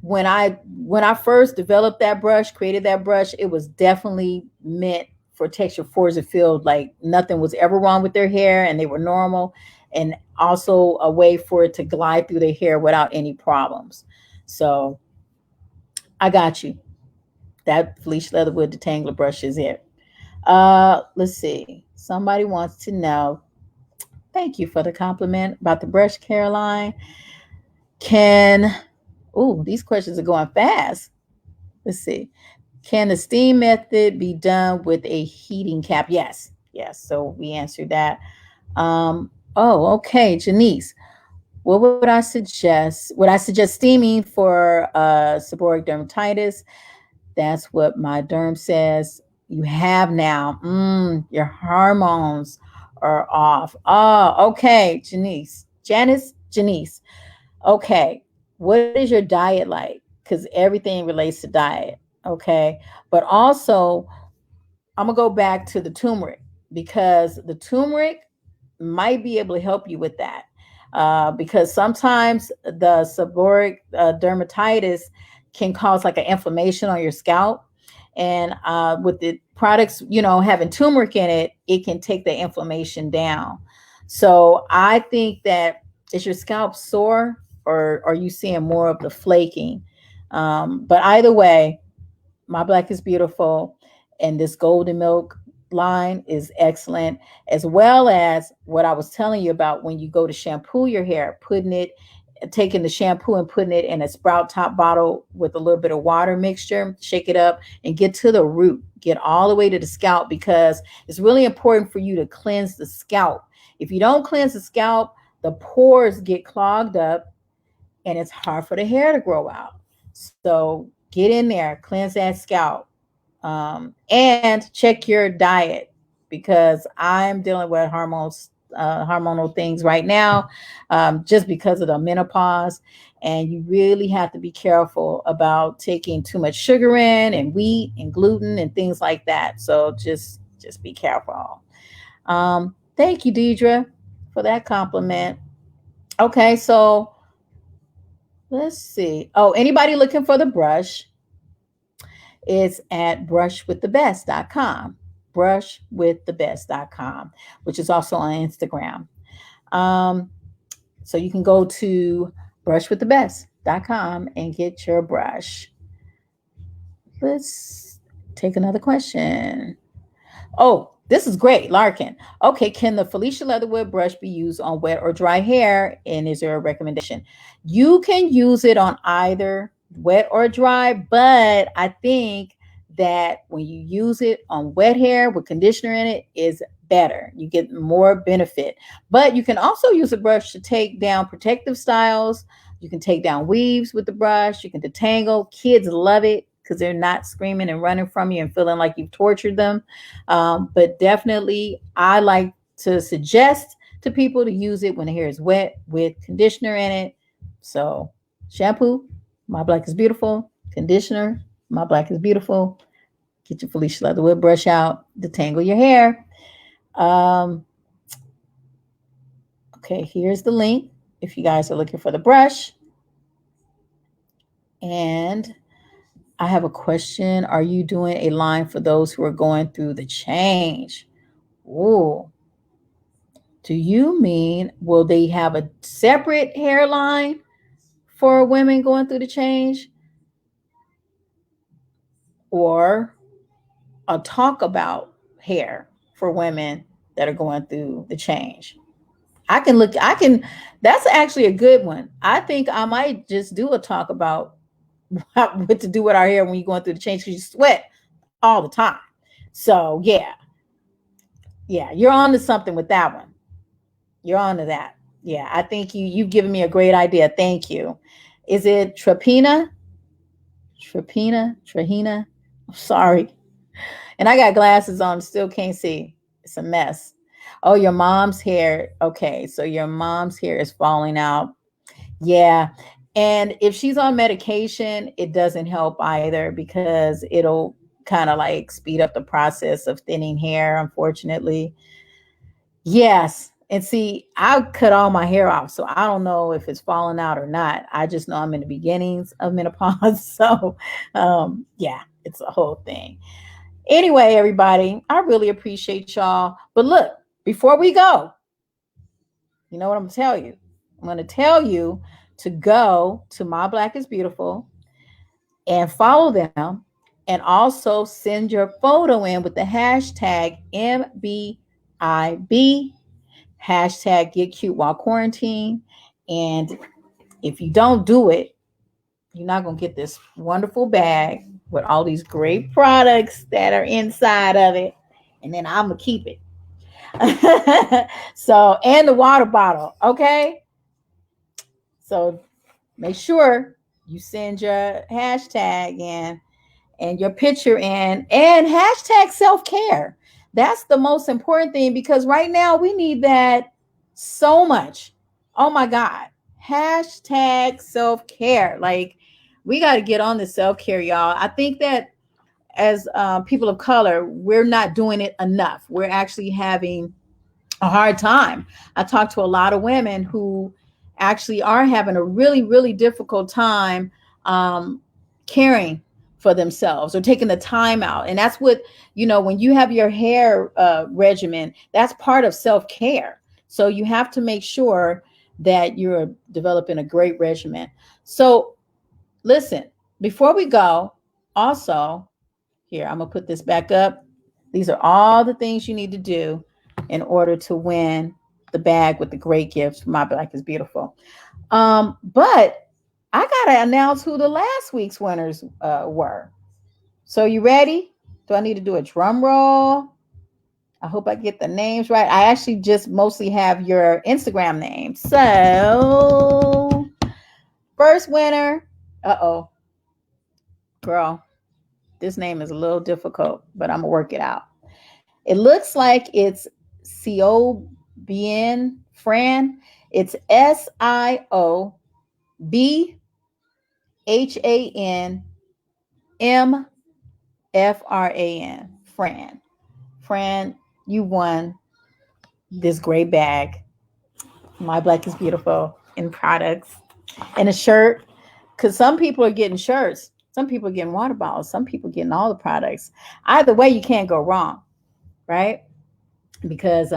when I first developed that brush, created that brush, it was definitely meant for texture 4s to feel like nothing was ever wrong with their hair and they were normal, and also a way for it to glide through their hair without any problems. So I got you. That Felicia Leatherwood detangler brush is it. Let's see. Somebody wants to know. Thank you for the compliment about the brush, Caroline. Can these questions are going fast. Let's see. Can the steam method be done with a heating cap? Yes. Yes. So we answered that. Okay. Janice, what would I suggest? Would I suggest steaming for seborrheic dermatitis? That's what my derm says. You have now. Your hormones are off. Oh, okay, Janice. Okay, what is your diet like? Because everything relates to diet. Okay, but also I'm gonna go back to the turmeric because the turmeric might be able to help you with that. Because sometimes the seborrheic dermatitis can cause like an inflammation on your scalp, and with the products, having turmeric in it, it can take the inflammation down. So I think that, is your scalp sore, or are you seeing more of the flaking? But either way, my Black is Beautiful and this golden milk line is excellent, as well as what I was telling you about when you go to shampoo your hair, taking the shampoo and putting it in a sprout top bottle with a little bit of water mixture, shake it up and get to the root, get all the way to the scalp, because it's really important for you to cleanse the scalp. If you don't cleanse the scalp, the pores get clogged up and it's hard for the hair to grow out. So get in there, cleanse that scalp, and check your diet, because I'm dealing with hormonal things right now, just because of the menopause. And you really have to be careful about taking too much sugar in, and wheat and gluten and things like that. So just be careful. Thank you, Deidre, for that compliment. Okay, so let's see. Oh, anybody looking for the brush? Is at brushwiththebest.com. Brushwiththebest.com, which is also on Instagram. Um, so you can go to brushwiththebest.com and get your brush. Let's take another question. Oh, this is great, Larkin. Okay, can the Felicia Leatherwood brush be used on wet or dry hair? And is there a recommendation? You can use it on either wet or dry, but I think that when you use it on wet hair with conditioner in it is better. You get more benefit. But you can also use a brush to take down protective styles. You can take down weaves with the brush. You can detangle. Kids love it because they're not screaming and running from you and feeling like you've tortured them. But definitely, I like to suggest to people to use it when the hair is wet with conditioner in it. So, shampoo, My Black is Beautiful. Conditioner, My Black is Beautiful. Get your Felicia Leatherwood brush out, detangle your hair. Um, okay, here's the link if you guys are looking for the brush. And I have a question. Are you doing a line for those who are going through the change? Ooh. Do you mean, will they have a separate hairline for women going through the change, or a talk about hair for women that are going through the change? That's actually a good one. I think I might just do a talk about what to do with our hair when you're going through the change, because you sweat all the time. So yeah, you're on to something with that one. You're on to that. Yeah, I think you've given me a great idea. Thank you. Is it Trapina? Trahina? I'm sorry. And I got glasses on, still can't see. It's a mess. Oh, your mom's hair. Okay, so your mom's hair is falling out. Yeah. And if she's on medication, it doesn't help either, because it'll kind of like speed up the process of thinning hair, unfortunately. Yes. And see, I cut all my hair off, so I don't know if it's falling out or not. I just know I'm in the beginnings of menopause. So, yeah, it's a whole thing. Anyway, everybody, I really appreciate y'all. But look, before we go, you know what I'm going to tell you? I'm going to tell you to go to My Black is Beautiful and follow them, and also send your photo in with the hashtag MBIB, hashtag Get Cute While Quarantine. And if you don't do it, you're not going to get this wonderful bag with all these great products that are inside of it. And then I'm going to keep it. So, and the water bottle. Okay. So make sure you send your hashtag in, and your picture in, and hashtag self-care. That's the most important thing, because right now we need that so much. Oh my God. Hashtag self-care. Like, we got to get on the self-care, y'all. I think that as people of color, we're not doing it enough. We're actually having a hard time. I talk to a lot of women who actually are having a really, really difficult time um, caring for themselves or taking the time out. And that's what, when you have your hair regimen, that's part of self care. So you have to make sure that you're developing a great regimen. So listen, before we go, also, here, I'm going to put this back up. These are all the things you need to do in order to win the bag with the great gifts. My Black is Beautiful. But I got to announce who the last week's winners were. So you ready? Do I need to do a drum roll? I hope I get the names right. I actually just mostly have your Instagram names. So, first winner. Uh-oh. Girl, this name is a little difficult, but I'm going to work it out. It looks like it's Siobien Fran. It's SIOBHANMFRAN. Fran. Fran, you won this great bag. My Black is Beautiful in products and a shirt. Because some people are getting shirts, some people are getting water bottles, some people getting all the products. Either way, you can't go wrong, right? Because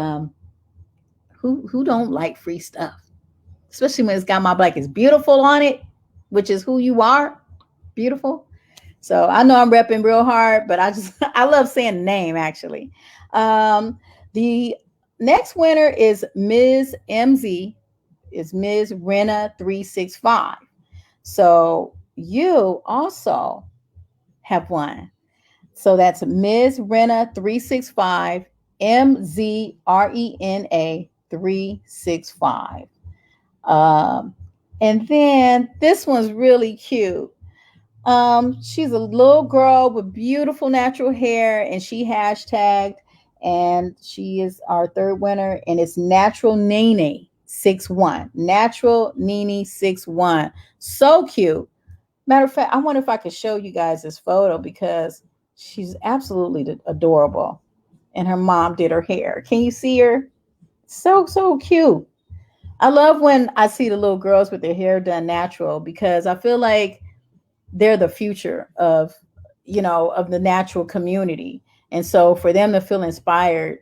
who don't like free stuff, especially when it's got My Black is Beautiful on it, which is who you are, beautiful. So I know I'm repping real hard, but I love saying the name actually. The next winner is Ms. MZ, is Ms. Rena 365. So you also have won. So that's Ms. Rena 365, MZRENA 365. Um, and then this one's really cute. She's a little girl with beautiful natural hair, and she hashtagged, and she is our third winner, and it's Natural Nene 61. Natural Nene 61. So cute. Matter of fact, I wonder if I could show you guys this photo because she's absolutely adorable. And her mom did her hair. Can you see her? So, so cute. I love when I see the little girls with their hair done natural, because I feel like they're the future of the natural community. And so for them to feel inspired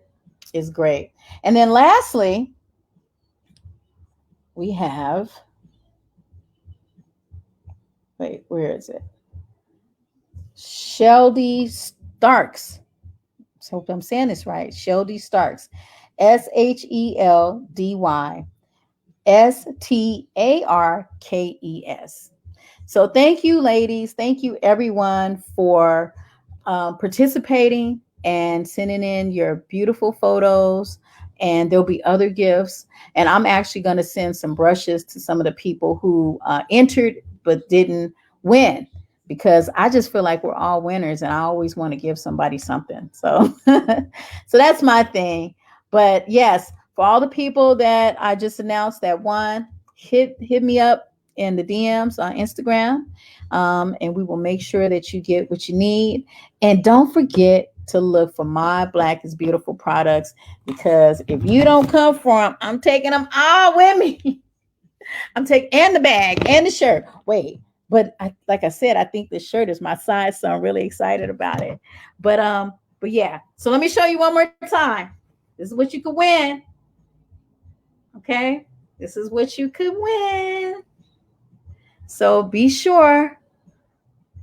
is great. And then lastly, we have, wait, where is it? Sheldy Starks. So hope I'm saying this right. Sheldy Starks. SHELDYSTARKES. So thank you, ladies. Thank you, everyone, for participating and sending in your beautiful photos. And there'll be other gifts. And I'm actually going to send some brushes to some of the people who entered but didn't win, because I just feel like we're all winners and I always want to give somebody something. So so that's my thing. But yes, for all the people that I just announced that won, hit me up in the DMs on Instagram, and we will make sure that you get what you need. And don't forget to look for My Black is Beautiful products, because if you don't come for them, I'm taking them all with me. I'm taking, and the bag and the shirt. Wait, but like I said, I think this shirt is my size, so I'm really excited about it. But yeah. So let me show you one more time. This is what you could win. Okay, this is what you could win. So be sure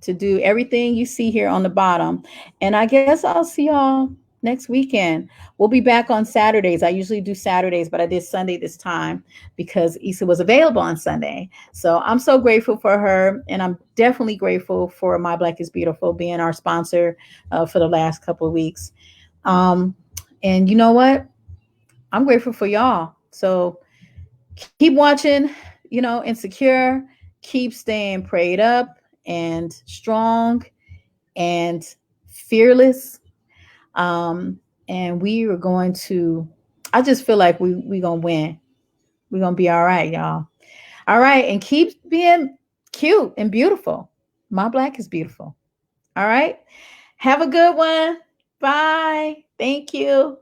to do everything you see here on the bottom. And I guess I'll see y'all next weekend. We'll be back on Saturdays. I usually do Saturdays, but I did Sunday this time because Issa was available on Sunday. So I'm so grateful for her. And I'm definitely grateful for My Black is Beautiful being our sponsor for the last couple of weeks. And you know what? I'm grateful for y'all. So keep watching, Insecure. Keep staying prayed up and strong. and fearless. And we are going to, I just feel like we going to win. We're going to be all right, y'all. All right. And keep being cute and beautiful. My black is beautiful. All right. Have a good one. Bye. Thank you.